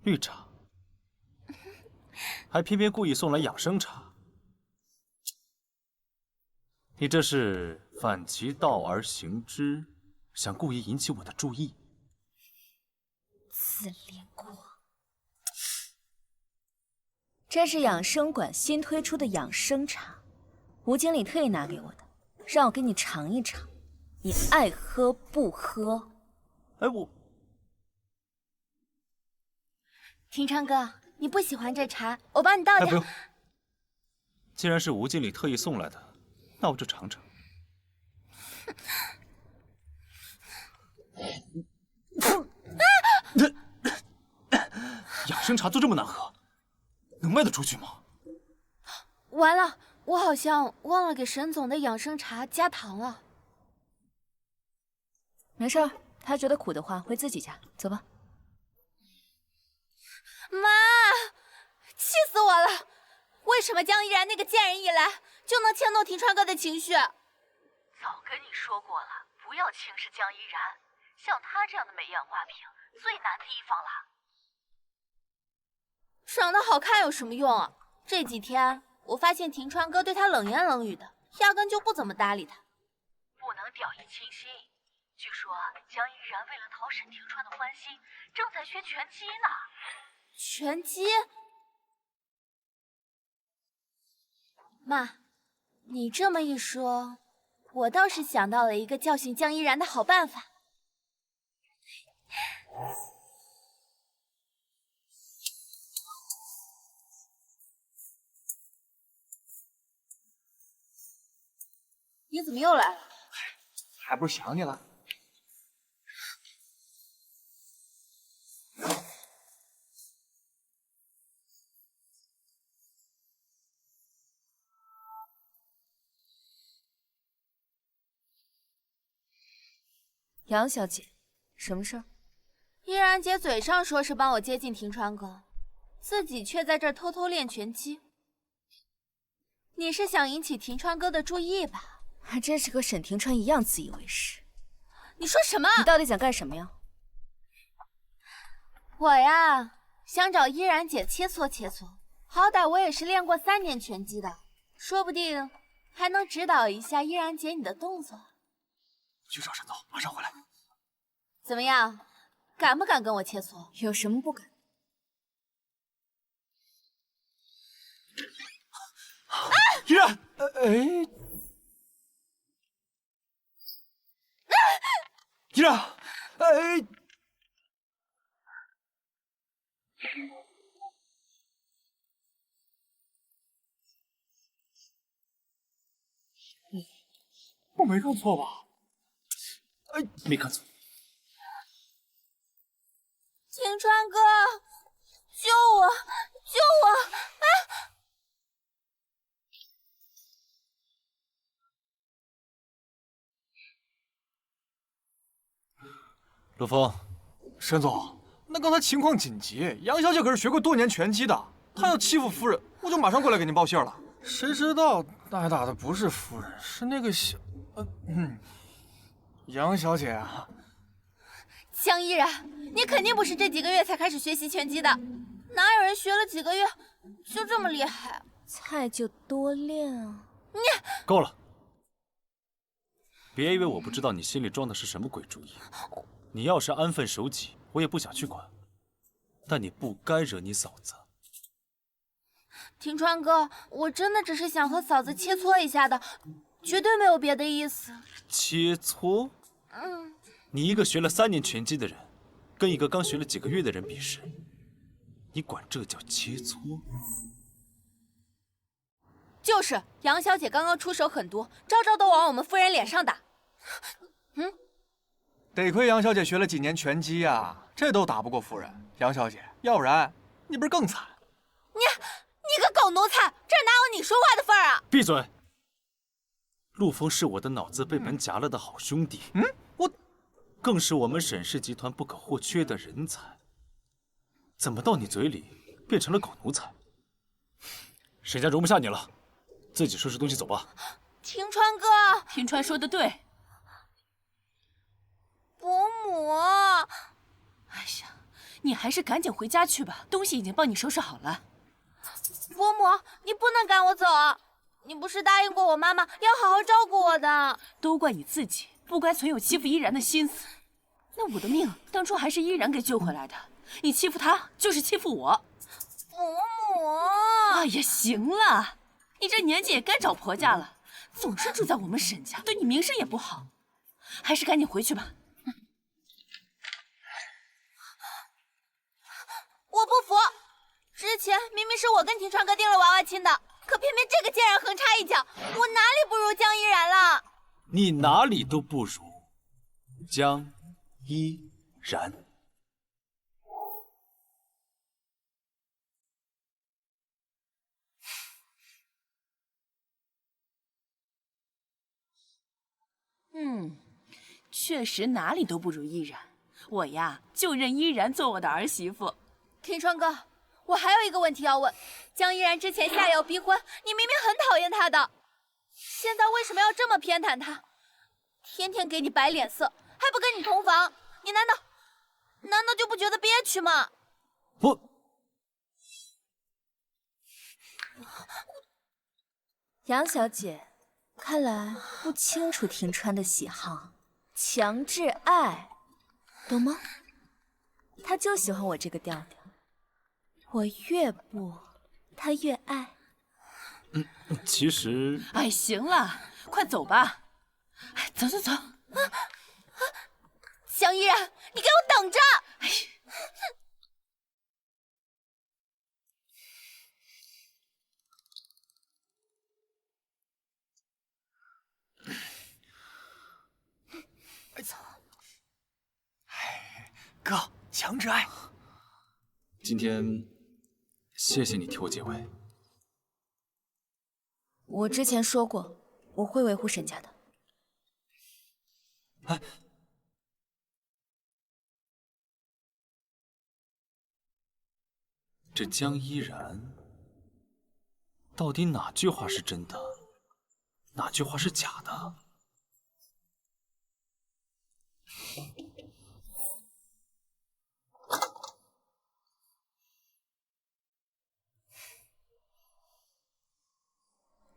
绿茶，还偏偏故意送来养生茶，你这是反其道而行之，想故意引起我的注意？自恋狂。这是养生馆新推出的养生茶，吴经理特意拿给我的，让我给你尝一尝，你爱喝不喝？哎，我庭川哥，你不喜欢这茶，我帮你倒点。不用。既然是吴经理特意送来的，那我就尝尝。养生茶都这么难喝，能卖得出去吗？完了，我好像忘了给沈总的养生茶加糖了。没事儿，他觉得苦的话会自己加。走吧。妈，气死我了！为什么江依然那个贱人一来就能牵动庭川哥的情绪？早跟你说过了，不要轻视江依然，像她这样的美艳花瓶最难提防了。长得好看有什么用啊？这几天我发现庭川哥对她冷言冷语的，压根就不怎么搭理她。不能掉以轻心。据说江依然为了讨沈庭川的欢心，正在学拳击呢。拳击？妈，你这么一说，我倒是想到了一个教训江依然的好办法。你怎么又来了？还不是想你了。杨小姐，什么事儿？依然姐嘴上说是帮我接近庭川哥，自己却在这儿偷偷练拳击。你是想引起庭川哥的注意吧？还真是和沈庭川一样自以为是。你说什么？你到底想干什么呀？我呀，想找依然姐切磋切磋，好歹我也是练过3年拳击的，说不定还能指导一下依然姐你的动作。去找沈总，马上回来。怎么样，敢不敢跟我切磋？有什么不敢？依然，依然，我没看错吧？没看错。庭川哥，救我！救我！啊！陆枫，沈总，那刚才情况紧急，杨小姐可是学过多年拳击的，她要欺负夫人，我就马上过来给您报信了。谁知道挨打的不是夫人，是那个杨小姐啊。江依然，你肯定不是这几个月才开始学习拳击的，哪有人学了几个月就这么厉害？菜就多练啊！你够了！别以为我不知道你心里装的是什么鬼主意。你要是安分守己，我也不想去管。但你不该惹你嫂子。庭川哥，我真的只是想和嫂子切磋一下的，绝对没有别的意思。切磋？你一个学了3年拳击的人，跟一个刚学了几个月的人比试，你管这叫切磋？就是杨小姐刚刚出手狠毒，招招都往我们夫人脸上打。得亏杨小姐学了几年拳击呀，这都打不过夫人。杨小姐，要不然你不是更惨？你个狗奴才，这哪有你说话的份儿啊！闭嘴！陆枫是我的脑子被门夹了的好兄弟，我更是我们沈氏集团不可或缺的人才。怎么到你嘴里变成了狗奴才？沈家容不下你了，自己收拾东西走吧。庭川哥，庭川说的对。伯母，哎呀，你还是赶紧回家去吧，东西已经帮你收拾好了。伯母，你不能赶我走啊！你不是答应过我妈妈要好好照顾我的？都怪你自己，不该存有欺负依然的心思。那我的命当初还是依然给救回来的，你欺负她就是欺负我。伯母，哎呀，行了，你这年纪也该找婆家了，总是住在我们沈家，对你名声也不好，还是赶紧回去吧。我不服！之前明明是我跟庭川哥订了娃娃亲的，可偏偏这个贱人横插一脚，我哪里不如江依然了？你哪里都不如江依然。确实哪里都不如依然。我呀，就认依然做我的儿媳妇。天川哥，我还有一个问题要问：江依然之前下药逼婚，你明明很讨厌她的，现在为什么要这么偏袒她？天天给你摆脸色，还不跟你同房，你难道就不觉得憋屈吗？我。杨小姐，看来不清楚庭川的喜好，强制爱，懂吗？他就喜欢我这个调调，我越不，他越爱。其实……哎，行了，快走吧。哎，走。江依然，你给我等着！哎。哥，强制爱。今天谢谢你替我解围。我之前说过，我会维护沈家的。哎，这江依然到底哪句话是真的，哪句话是假的？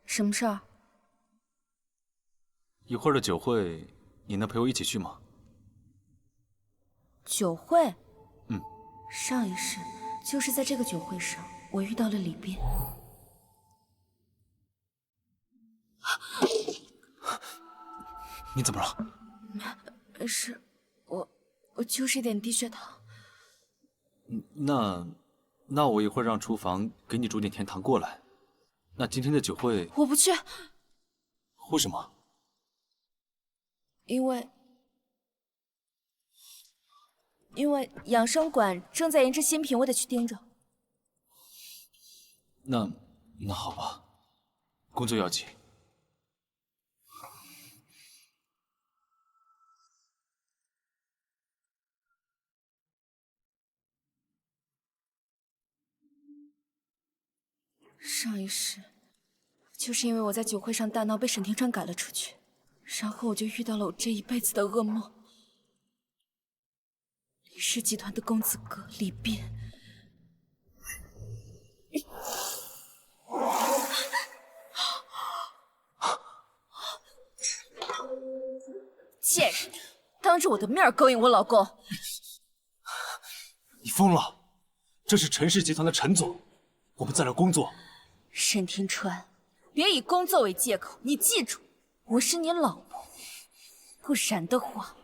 什么事儿？一会儿的酒会，你能陪我一起去吗？酒会？嗯。上一世就是在这个酒会上，我遇到了李斌。你怎么了？没事，我就是一点低血糖。那我一会儿让厨房给你煮点甜糖过来。那今天的酒会我不去。为什么？因为养生馆正在研制新品，我得去盯着。那好吧，工作要紧。上一世，就是因为我在酒会上大闹，被沈庭川赶了出去，然后我就遇到了我这一辈子的噩梦。李氏集团的公子哥李斌，贱人，当着我的面勾引我老公！你疯了！这是陈氏集团的陈总，我们在这工作。沈庭川，别以工作为借口，你记住，我是你老婆，不然的话，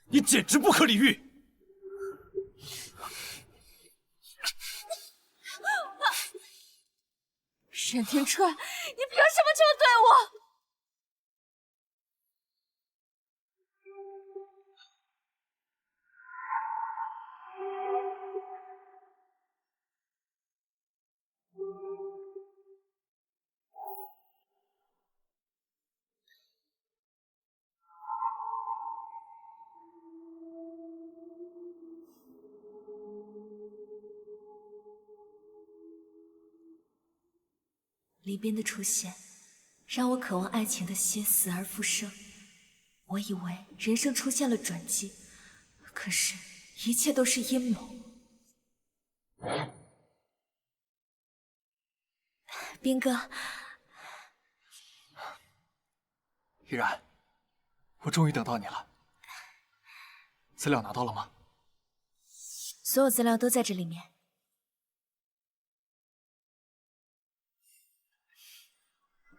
你简直不可理喻！沈庭川，你凭什么这么对我？李斌的出现，让我渴望爱情的血死而复生。我以为人生出现了转机，可是，一切都是阴谋。斌哥，依然，我终于等到你了。资料拿到了吗？所有资料都在这里面。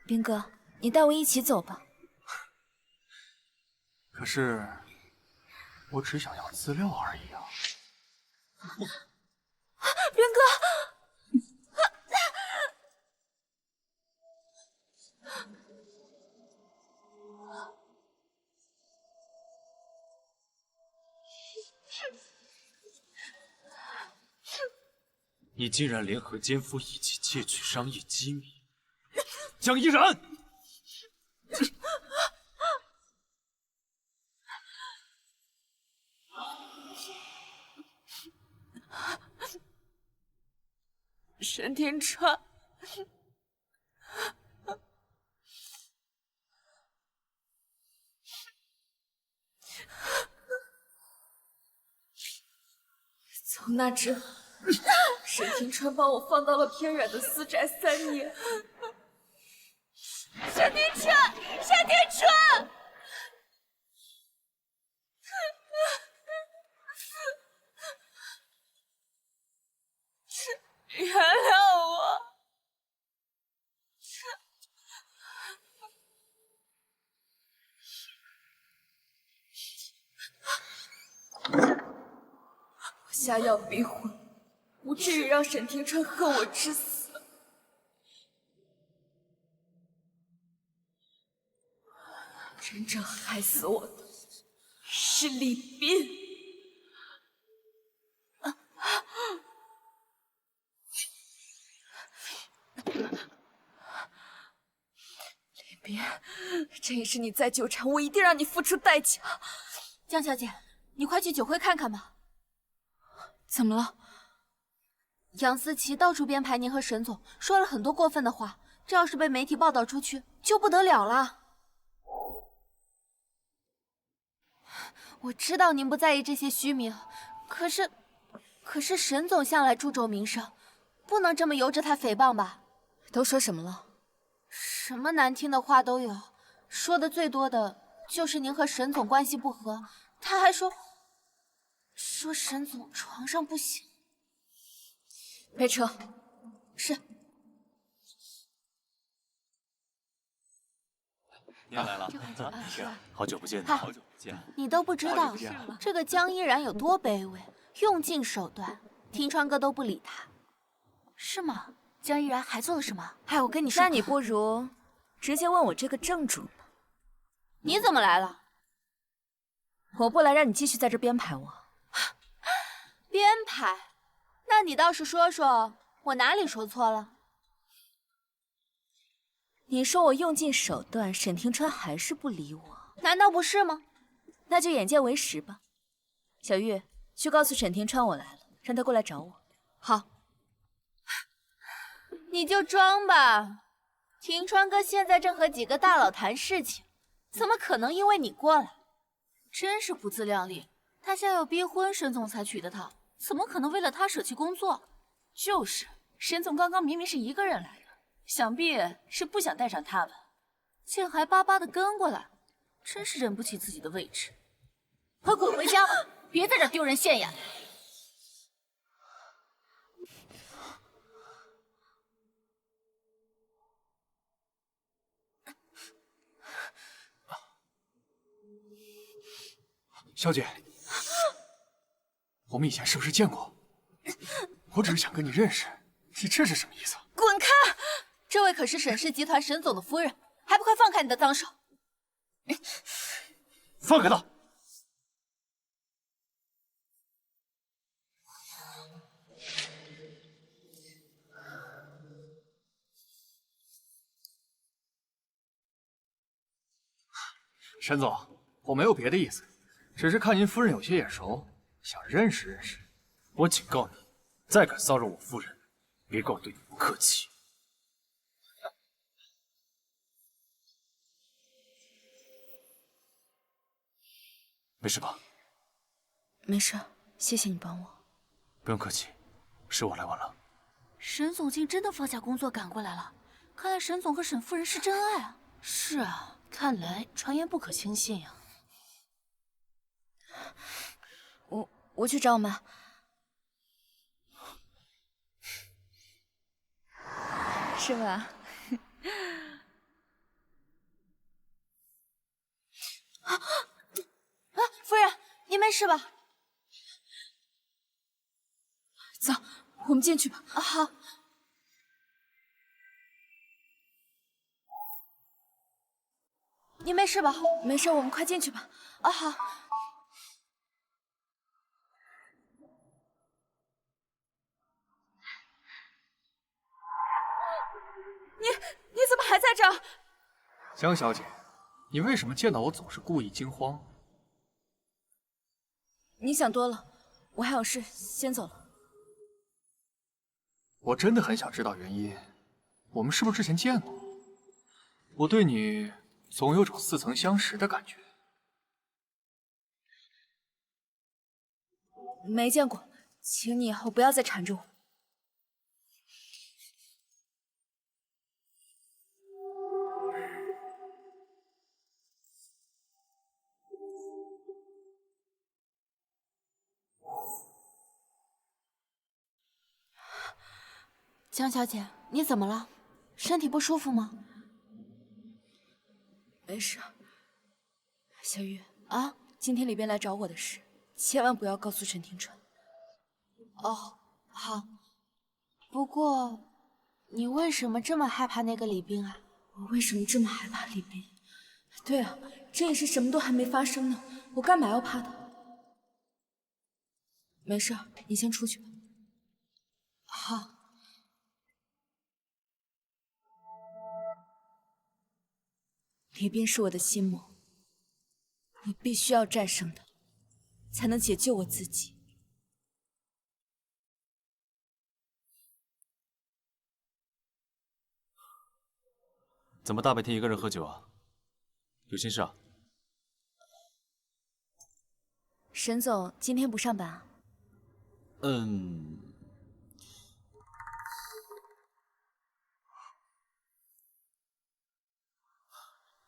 斌哥，你带我一起走吧。可是，我只想要资料而已啊。斌哥，你竟然联合奸夫一起窃取商业机密！江依然，沈庭川，从那之后，沈庭川把我放到了偏远的私宅3年。沈庭川，沈庭川！原谅我。我下药逼婚，不至于让沈庭川恨我致死。真正害死我的是李斌。李斌，这一世你再纠缠我，一定让你付出代价。江小姐，你快去酒会看看吧。怎么了？杨思琪到处编排您和沈总，说了很多过分的话，这要是被媒体报道出去，就不得了了。我知道您不在意这些虚名，可是沈总向来注重名声，不能这么由着他诽谤吧？都说什么了？什么难听的话都有，说的最多的就是您和沈总关系不和，他还说沈总床上不行。备车。是。你也来了，好久不见，嗨好久不见。你都不知道这个江依然有多卑微，用尽手段，听川哥都不理他，是吗？江依然还做了什么？哎，我跟你说，那你不如直接问我这个正主呢。你怎么来了？我不来，让你继续在这编排我。编排？那你倒是说说，我哪里说错了？你说我用尽手段，沈庭川还是不理我，难道不是吗？那就眼见为实吧。小玉，去告诉沈庭川我来了，让他过来找我。好。你就装吧，庭川哥现在正和几个大佬谈事情，怎么可能因为你过来？真是不自量力！他下药逼婚，沈总才娶的她，怎么可能为了他舍弃工作？就是，沈总刚刚明明是一个人来的，想必是不想带上他吧，竟还巴巴的跟过来，真是忍不起自己的位置。快滚回家吧，别在这丢人现眼！小姐，我们以前是不是见过？我只是想跟你认识，你这是什么意思？滚开！这位可是沈氏集团沈总的夫人，还不快放开你的脏手！放开他！沈总，我没有别的意思。只是看您夫人有些眼熟，想认识认识。我警告你，再敢骚扰我夫人，别怪我对你不客气。没事吧？没事，谢谢你帮我。不用客气，是我来晚了。沈总竟真的放下工作赶过来了，看来沈总和沈夫人是真爱啊！是啊，看来传言不可轻信呀。我去找我妈。是吧？夫人，您没事吧？走，我们进去吧。好。您没事吧？没事，我们快进去吧。好。你怎么还在这儿？江小姐，你为什么见到我总是故意惊慌？你想多了，我还有事，先走了。我真的很想知道原因。我们是不是之前见过？我对你总有种似曾相识的感觉。没见过，请你以后不要再缠着我。江小姐，你怎么了？身体不舒服吗？没事。小雨啊，今天李边来找我的事，千万不要告诉沈庭川。哦，好。不过，你为什么这么害怕那个李冰啊？我为什么这么害怕李冰？对啊，这也是什么都还没发生呢，我干嘛要怕他？没事，你先出去吧。好。李冰是我的心魔，我必须要战胜他，才能解救我自己。怎么大白天一个人喝酒啊？有心事啊？沈总今天不上班啊？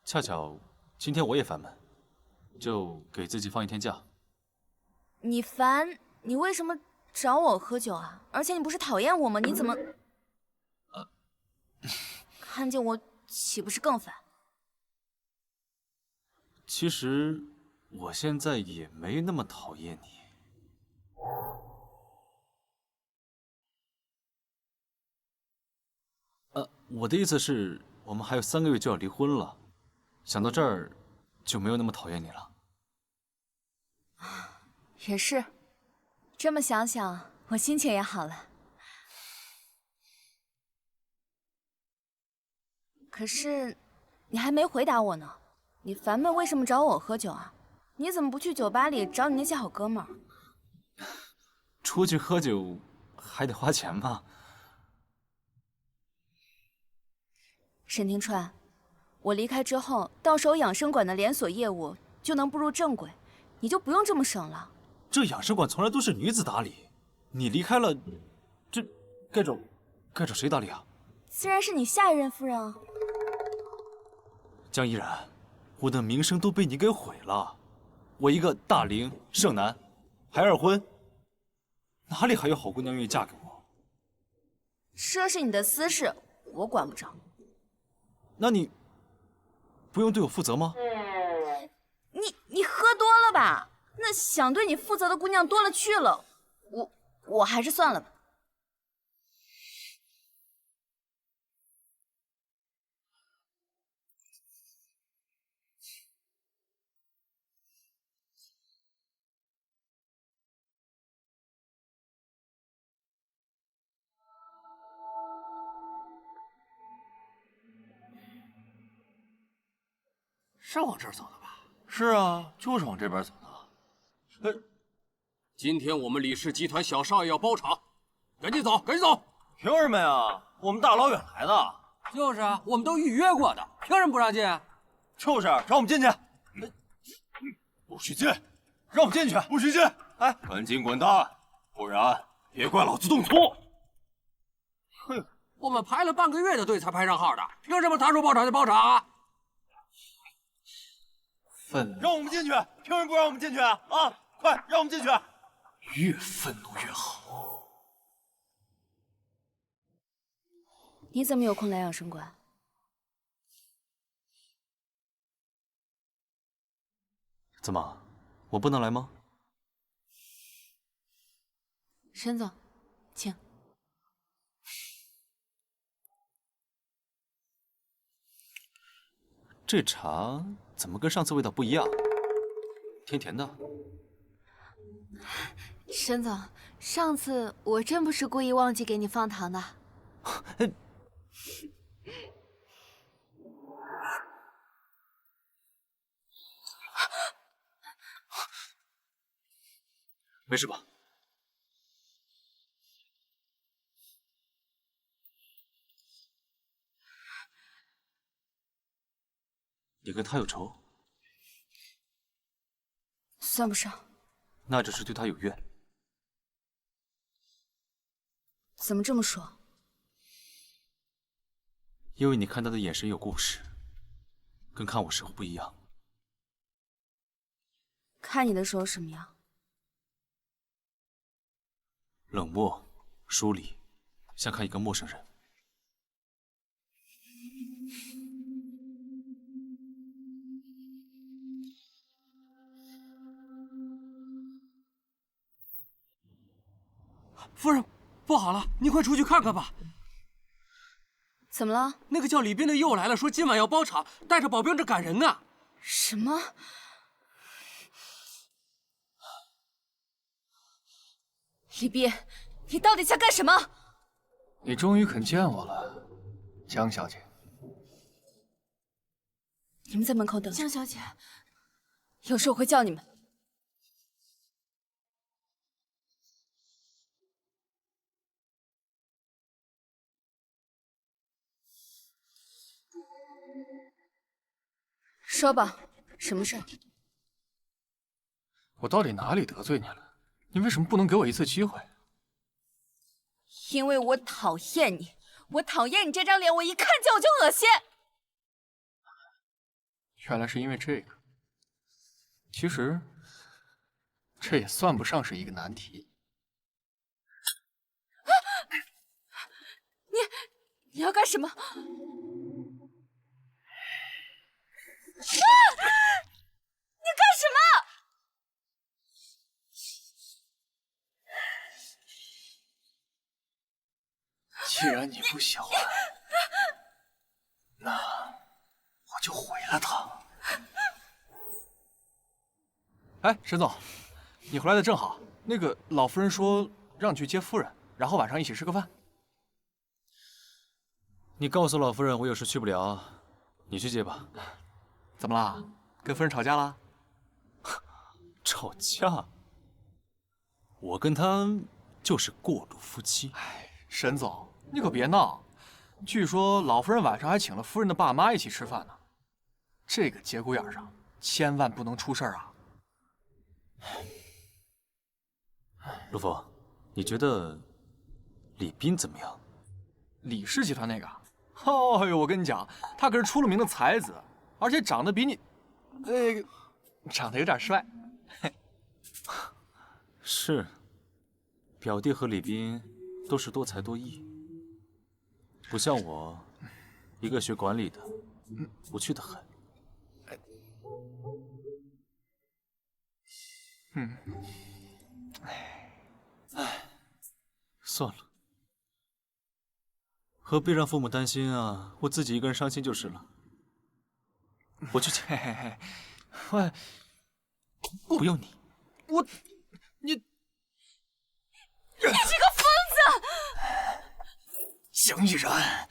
恰巧今天我也烦闷，就给自己放一天假。你烦？你为什么找我喝酒啊？而且你不是讨厌我吗？你怎么……看见我岂不是更烦？其实我现在也没那么讨厌你。我的意思是，我们还有3个月就要离婚了，想到这儿就没有那么讨厌你了。也是，这么想想，我心情也好了。可是，你还没回答我呢。你烦闷为什么找我喝酒啊？你怎么不去酒吧里找你那些好哥们儿？出去喝酒还得花钱吗？沈庭川，我离开之后，到时候养生馆的连锁业务就能步入正轨，你就不用这么省了。这养生馆从来都是女子打理，你离开了，这该找谁打理啊？自然是你下一任夫人啊。江依然，我的名声都被你给毁了。我一个大龄剩男，还二婚，哪里还有好姑娘愿意嫁给我？这是你的私事，我管不着。那你不用对我负责吗？你喝多了吧？那想对你负责的姑娘多了去了，我还是算了吧。是往这儿走的吧？是啊，就是往这边走的。今天我们李氏集团小少爷要包场，赶紧走，赶紧走！凭什么呀？我们大老远来的。就是啊，我们都预约过的，凭什么不让进？就是让我们进去。不许进！让我们进去！不许进！哎，赶紧滚蛋，不然别怪老子动粗！哼，我们排了半个月的队才排上号的，凭什么他说包场就包场啊？愤怒！让我们进去！凭什么不让我们进去啊？啊，快让我们进去！越愤怒越好。你怎么有空来养生馆？怎么，我不能来吗？沈总，请。这茶怎么跟上次味道不一样？甜甜的。沈总，上次我真不是故意忘记给你放糖的。没事吧？你跟他有仇？算不上。那只是对他有怨。怎么这么说？因为你看他的眼神有故事，跟看我时候不一样。看你的时候什么样？冷漠、疏离，像看一个陌生人。夫人，不好了，你快出去看看吧。怎么了？那个叫李斌的又来了，说今晚要包场，带着保镖这赶人呢。什么？李斌，你到底想干什么？你终于肯见我了，江小姐。你们在门口等着。江小姐，有事我会叫你们。说吧，什么事？我到底哪里得罪你了？你为什么不能给我一次机会？因为我讨厌你，我讨厌你这张脸，我一看见我就恶心。原来是因为这个。其实，这也算不上是一个难题。你要干什么？你干什么？既然你不喜欢，那我就毁了他。哎，沈总，你回来的正好。那个老夫人说让你去接夫人，然后晚上一起吃个饭。你告诉老夫人我有事去不了，你去接吧。怎么啦？跟夫人吵架啦？吵架？我跟她就是过路夫妻。哎，沈总，你可别闹。据说老夫人晚上还请了夫人的爸妈一起吃饭呢。这个节骨眼上，千万不能出事儿啊！陆枫，你觉得李斌怎么样？李氏集团那个？哦呦，我跟你讲，他可是出了名的才子，而且长得比你，长得有点帅。是，表弟和李斌都是多才多艺，不像我，一个学管理的，无趣的很。算了，何必让父母担心啊？我自己一个人伤心就是了。我去请。喂，不用你。你这个疯子！江逸然，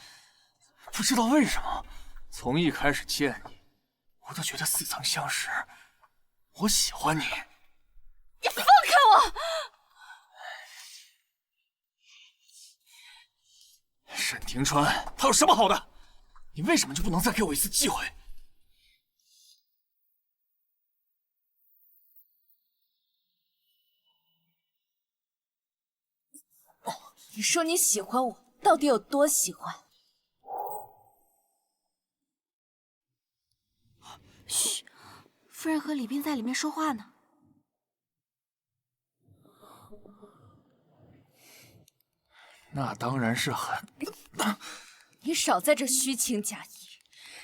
不知道为什么，从一开始见你，我都觉得似曾相识。我喜欢你。你放开我！沈庭川，他有什么好的？你为什么就不能再给我一次机会？你说你喜欢我，到底有多喜欢？嘘，夫人和李斌在里面说话呢。那当然是很……你少在这虚情假意。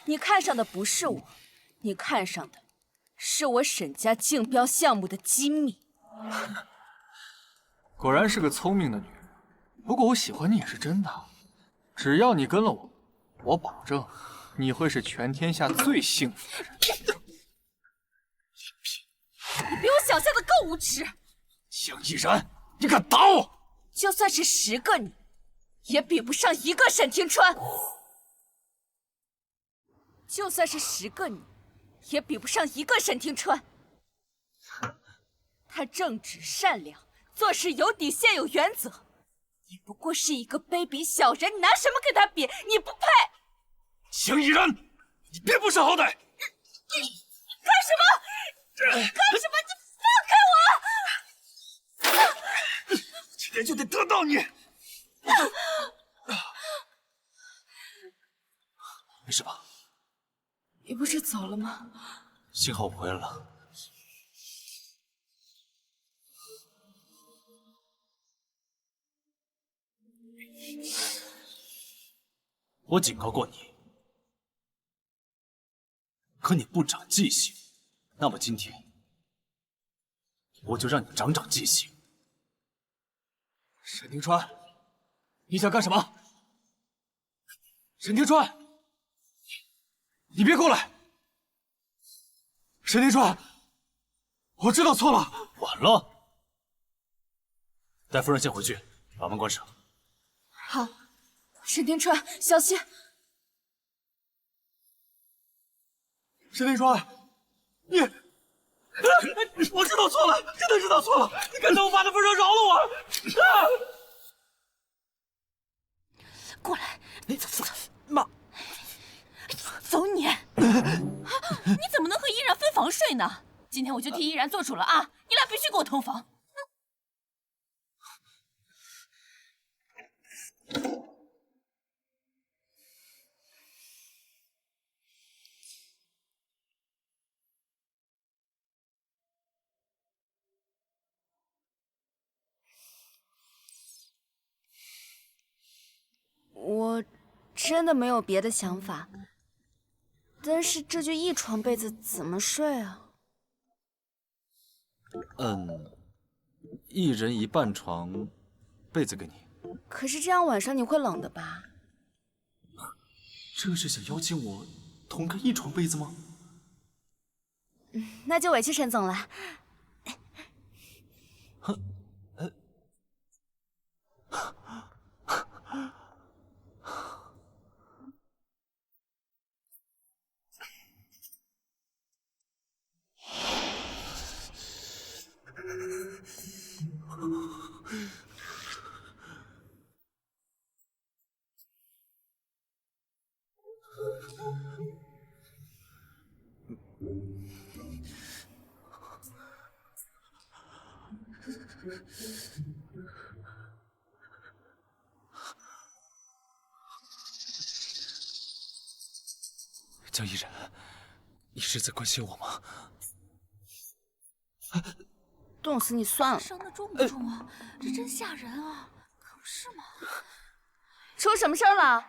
你看上的不是我，你看上的是我沈家竞标项目的机密。果然是个聪明的女人。不过我喜欢你也是真的，只要你跟了我，我保证你会是全天下最幸福的人。你比我想象的更无耻！江逸然，你敢打我？就算是10个你，也比不上1个沈庭川。就算是10个你，也比不上1个沈庭川。他正直善良，做事有底线有原则。你不过是一个卑鄙小人，你拿什么跟他比？你不配！江逸然，你别不识好歹！干什么？干什么？你放开我！今天就得得到你！没事吧？你不是走了吗？幸好我回来了。我警告过你，可你不长记性。那么今天，我就让你长长记性。沈庭川，你想干什么？沈庭川，你别过来！沈庭川，我知道错了。晚了，带夫人先回去，把门关上。好，沈庭川，小心！沈庭川，你，我知道错了，真的知道错了。你看在我爸的份上饶了我！过来，走，妈，走你！你怎么能和依然分房睡呢？今天我就替依然做主了啊！你俩必须给我同房。我真的没有别的想法，但是这就一床被子怎么睡啊？一人一半床被子给你。可是这样晚上你会冷的吧？这是想邀请我同盖一床被子吗？那就委屈沈总了。江依然，你是在关心我吗？冻死你算了。伤得重不重啊？这真吓人啊！可不是吗？出什么事儿了？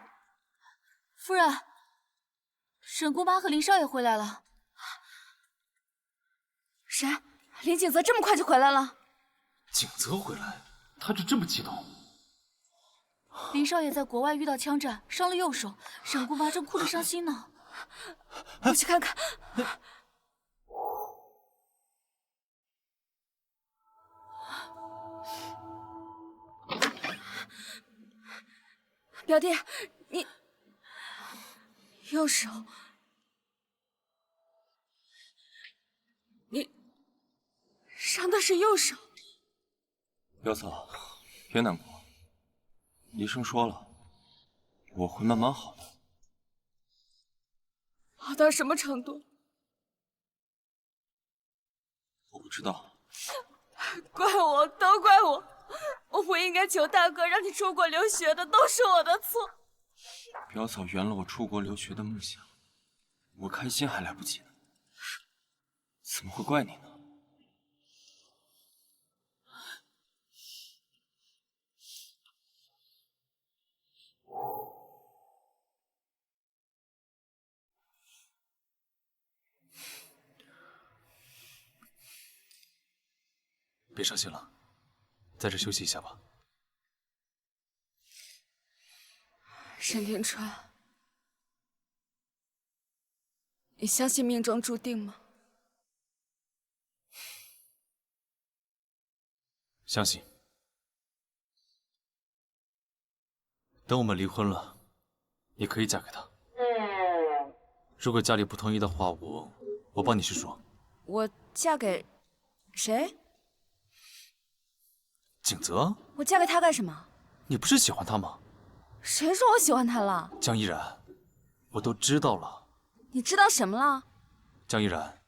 夫人，沈姑妈和林少爷回来了。谁？林景泽这么快就回来了？景泽回来，他就这么激动？林少爷在国外遇到枪战，伤了右手，沈姑妈正哭得伤心呢。我去看看。表弟，你右手，你伤的是右手。表嫂，别难过，医生说了，我会慢慢好的。好到什么程度？我不知道。怪我，都怪我！我不应该求大哥让你出国留学的，都是我的错。表嫂圆了我出国留学的梦想，我开心还来不及呢，怎么会怪你呢？别伤心了，在这休息一下吧。沈庭川，你相信命中注定吗？相信。等我们离婚了，你可以嫁给他。如果家里不同意的话，我帮你去说。我嫁给谁？景泽？我嫁给他干什么？你不是喜欢他吗？谁说我喜欢他了？江依然，我都知道了。你知道什么了？江依然，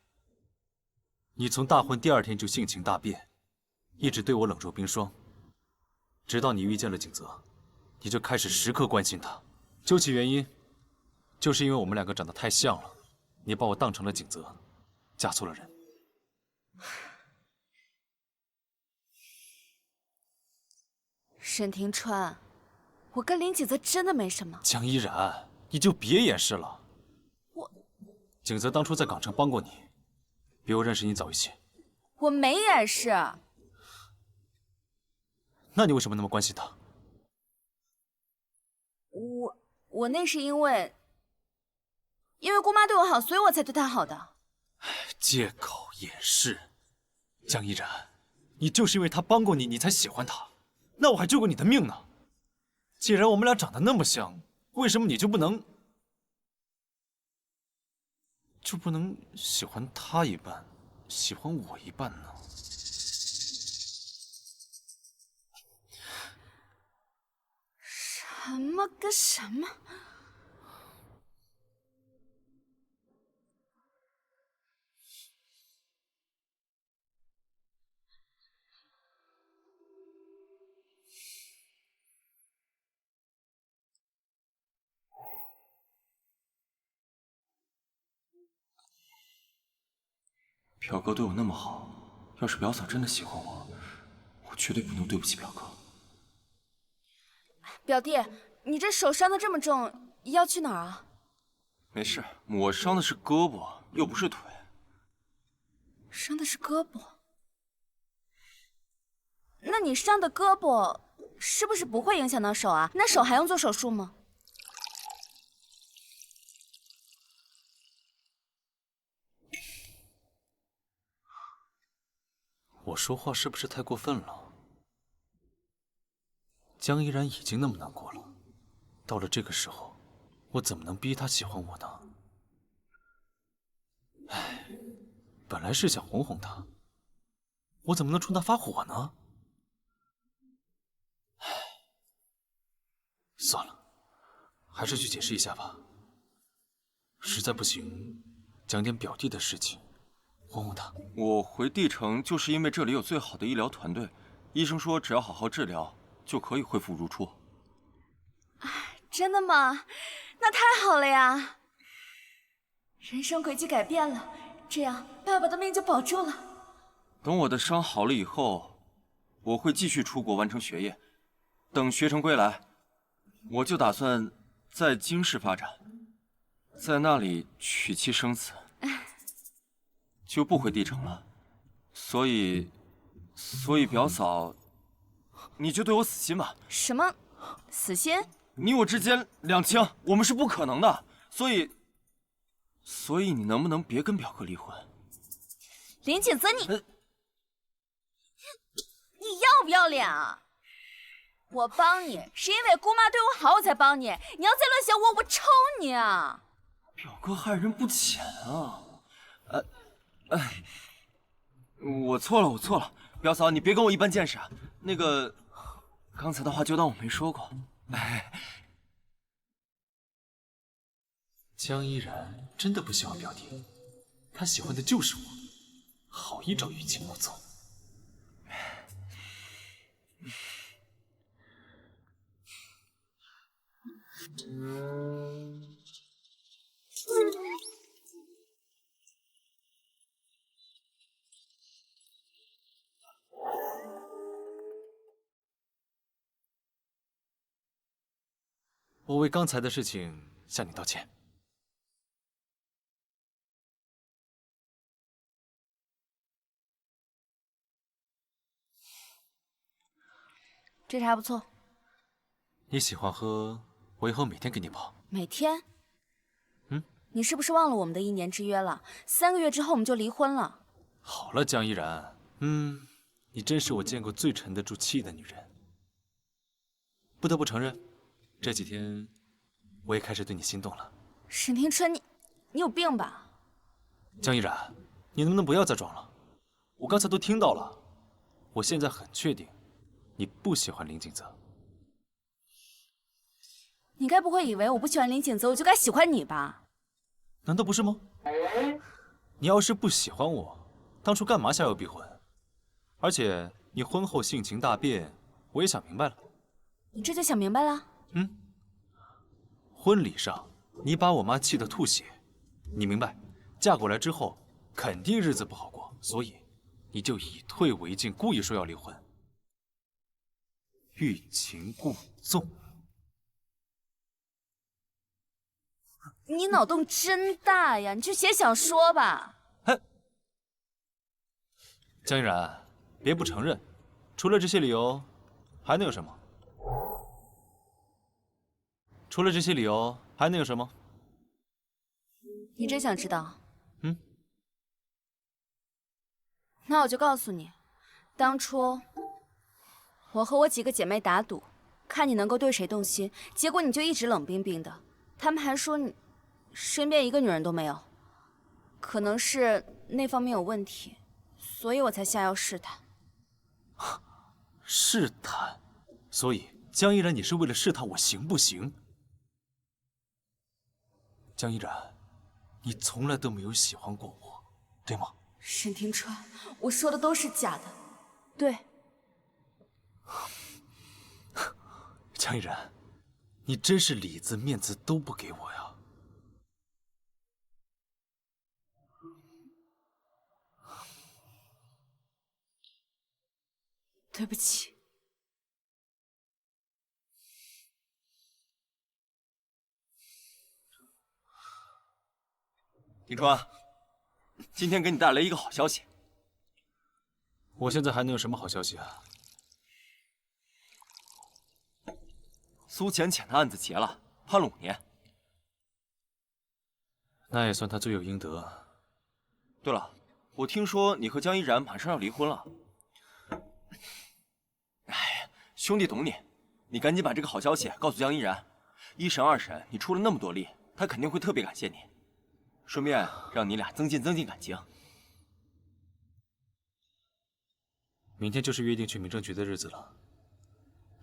你从大婚第2天就性情大变，一直对我冷若冰霜，直到你遇见了景泽，你就开始时刻关心他。究其原因，就是因为我们2个长得太像了，你把我当成了景泽，嫁错了人。沈庭川，我跟林景泽真的没什么。江依然，你就别掩饰了。景泽当初在港城帮过你，比我认识你早一些。我没掩饰。那你为什么那么关心他？我那是因为姑妈对我好，所以我才对她好的。借口掩饰，江依然，你就是因为他帮过你，你才喜欢他，那我还救过你的命呢。既然我们俩长得那么像，为什么你就不能喜欢他一半，喜欢我一半呢？什么跟什么？表哥对我那么好，要是表嫂真的喜欢我，我绝对不能对不起表哥。表弟，你这手伤的这么重，要去哪儿啊？没事，我伤的是胳膊，又不是腿。伤的是胳膊？那你伤的胳膊是不是不会影响到手啊？那手还用做手术吗？我说话是不是太过分了？江依然已经那么难过了，到了这个时候，我怎么能逼她喜欢我呢？唉，本来是想哄哄她，我怎么能冲她发火呢？唉，算了，还是去解释一下吧。实在不行，讲点表弟的事情，哄哄他。我回帝城就是因为这里有最好的医疗团队，医生说只要好好治疗，就可以恢复如初。真的吗？那太好了呀！人生轨迹改变了，这样爸爸的命就保住了。等我的伤好了以后，我会继续出国完成学业。等学成归来，我就打算在京师发展，在那里娶妻生子，就不回帝城了。所以表嫂，你就对我死心吧。什么死心？你我之间两清，我们是不可能的。所以你能不能别跟表哥离婚？林景泽，你要不要脸啊？我帮你是因为姑妈对我好，我才帮你。你要再乱想我，我抽你啊！表哥害人不浅啊！我错了，表嫂，你别跟我一般见识啊。那个，刚才的话就当我没说过。江依然真的不喜欢表弟，他喜欢的就是我，好一招欲擒故纵。我为刚才的事情向你道歉。这茶不错。你喜欢喝，我以后每天给你泡。每天？你是不是忘了我们的1年之约了？3个月之后我们就离婚了。好了，江依然，你真是我见过最沉得住气的女人。不得不承认，这几天我也开始对你心动了。沈庭川，你有病吧？江依然，你能不能不要再装了？我刚才都听到了，我现在很确定，你不喜欢林景泽。你该不会以为我不喜欢林景泽，我就该喜欢你吧？难道不是吗？你要是不喜欢我，当初干嘛下药逼婚？而且你婚后性情大变，我也想明白了。你这就想明白了？婚礼上你把我妈气得吐血，你明白，嫁过来之后肯定日子不好过，所以你就以退为进，故意说要离婚，欲擒故纵。你脑洞真大呀！你去写小说吧。江依然，别不承认，除了这些理由，还能有什么？除了这些理由，还能有什么？你真想知道？那我就告诉你，当初我和我几个姐妹打赌，看你能够对谁动心，结果你就一直冷冰冰的。她们还说你身边一个女人都没有，可能是那方面有问题，所以我才下药试探。试探？所以江依然，你是为了试探我行不行？江依然，你从来都没有喜欢过我，对吗？沈庭川，我说的都是假的。对。江依然，你真是里子面子都不给我呀！对不起。庭川，今天给你带来一个好消息。我现在还能有什么好消息啊？苏浅浅的案子结了，判了5年。那也算他罪有应得。对了，我听说你和江依然马上要离婚了。哎，兄弟懂你，你赶紧把这个好消息告诉江依然。1审2审你出了那么多力，他肯定会特别感谢你，顺便让你俩增进感情。明天就是约定去民政局的日子了。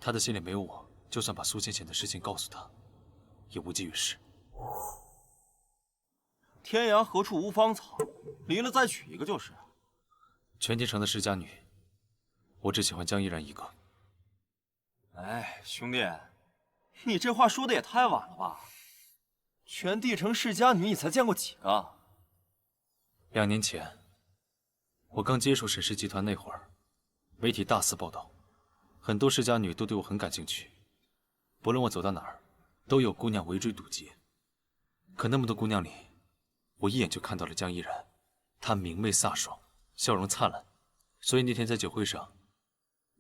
他的心里没有我，就算把苏浅浅的事情告诉他，也无济于事。天涯何处无芳草，离了再娶一个就是。全京城的世家女，我只喜欢江依然一个。哎，兄弟，你这话说的也太晚了吧？全帝城世家女你才见过几个？2年前，我刚接手沈氏集团那会儿，媒体大肆报道，很多世家女都对我很感兴趣。不论我走到哪儿，都有姑娘围追堵截。可那么多姑娘里，我一眼就看到了江依然，她明媚飒爽，笑容灿烂，所以那天在酒会上，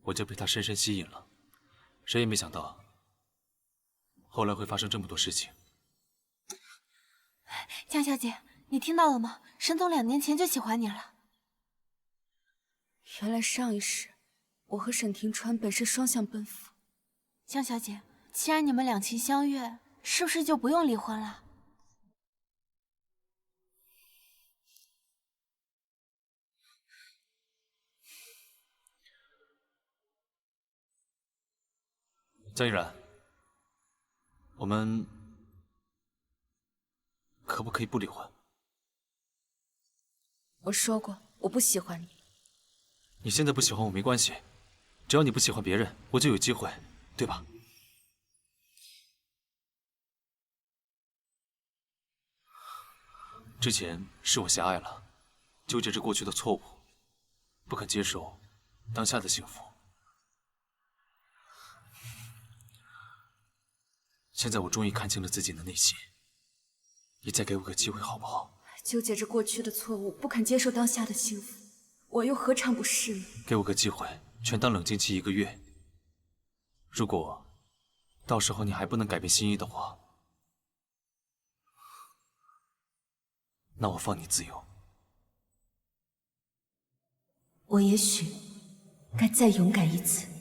我就被她深深吸引了。谁也没想到，后来会发生这么多事情。江小姐，你听到了吗？沈总2年前就喜欢你了。原来上一世，我和沈庭川本是双向奔赴。江小姐，既然你们两情相悦，是不是就不用离婚了？江依然，我们可不可以不离婚？我说过，我不喜欢你。你现在不喜欢我没关系，只要你不喜欢别人，我就有机会，对吧？之前是我狭隘了，纠结着过去的错误，不肯接受当下的幸福。现在我终于看清了自己的内心，你再给我个机会好不好？纠结着过去的错误，不肯接受当下的幸福，我又何尝不是呢？给我个机会，全当冷静期1个月。如果到时候你还不能改变心意的话，那我放你自由。我也许该再勇敢一次。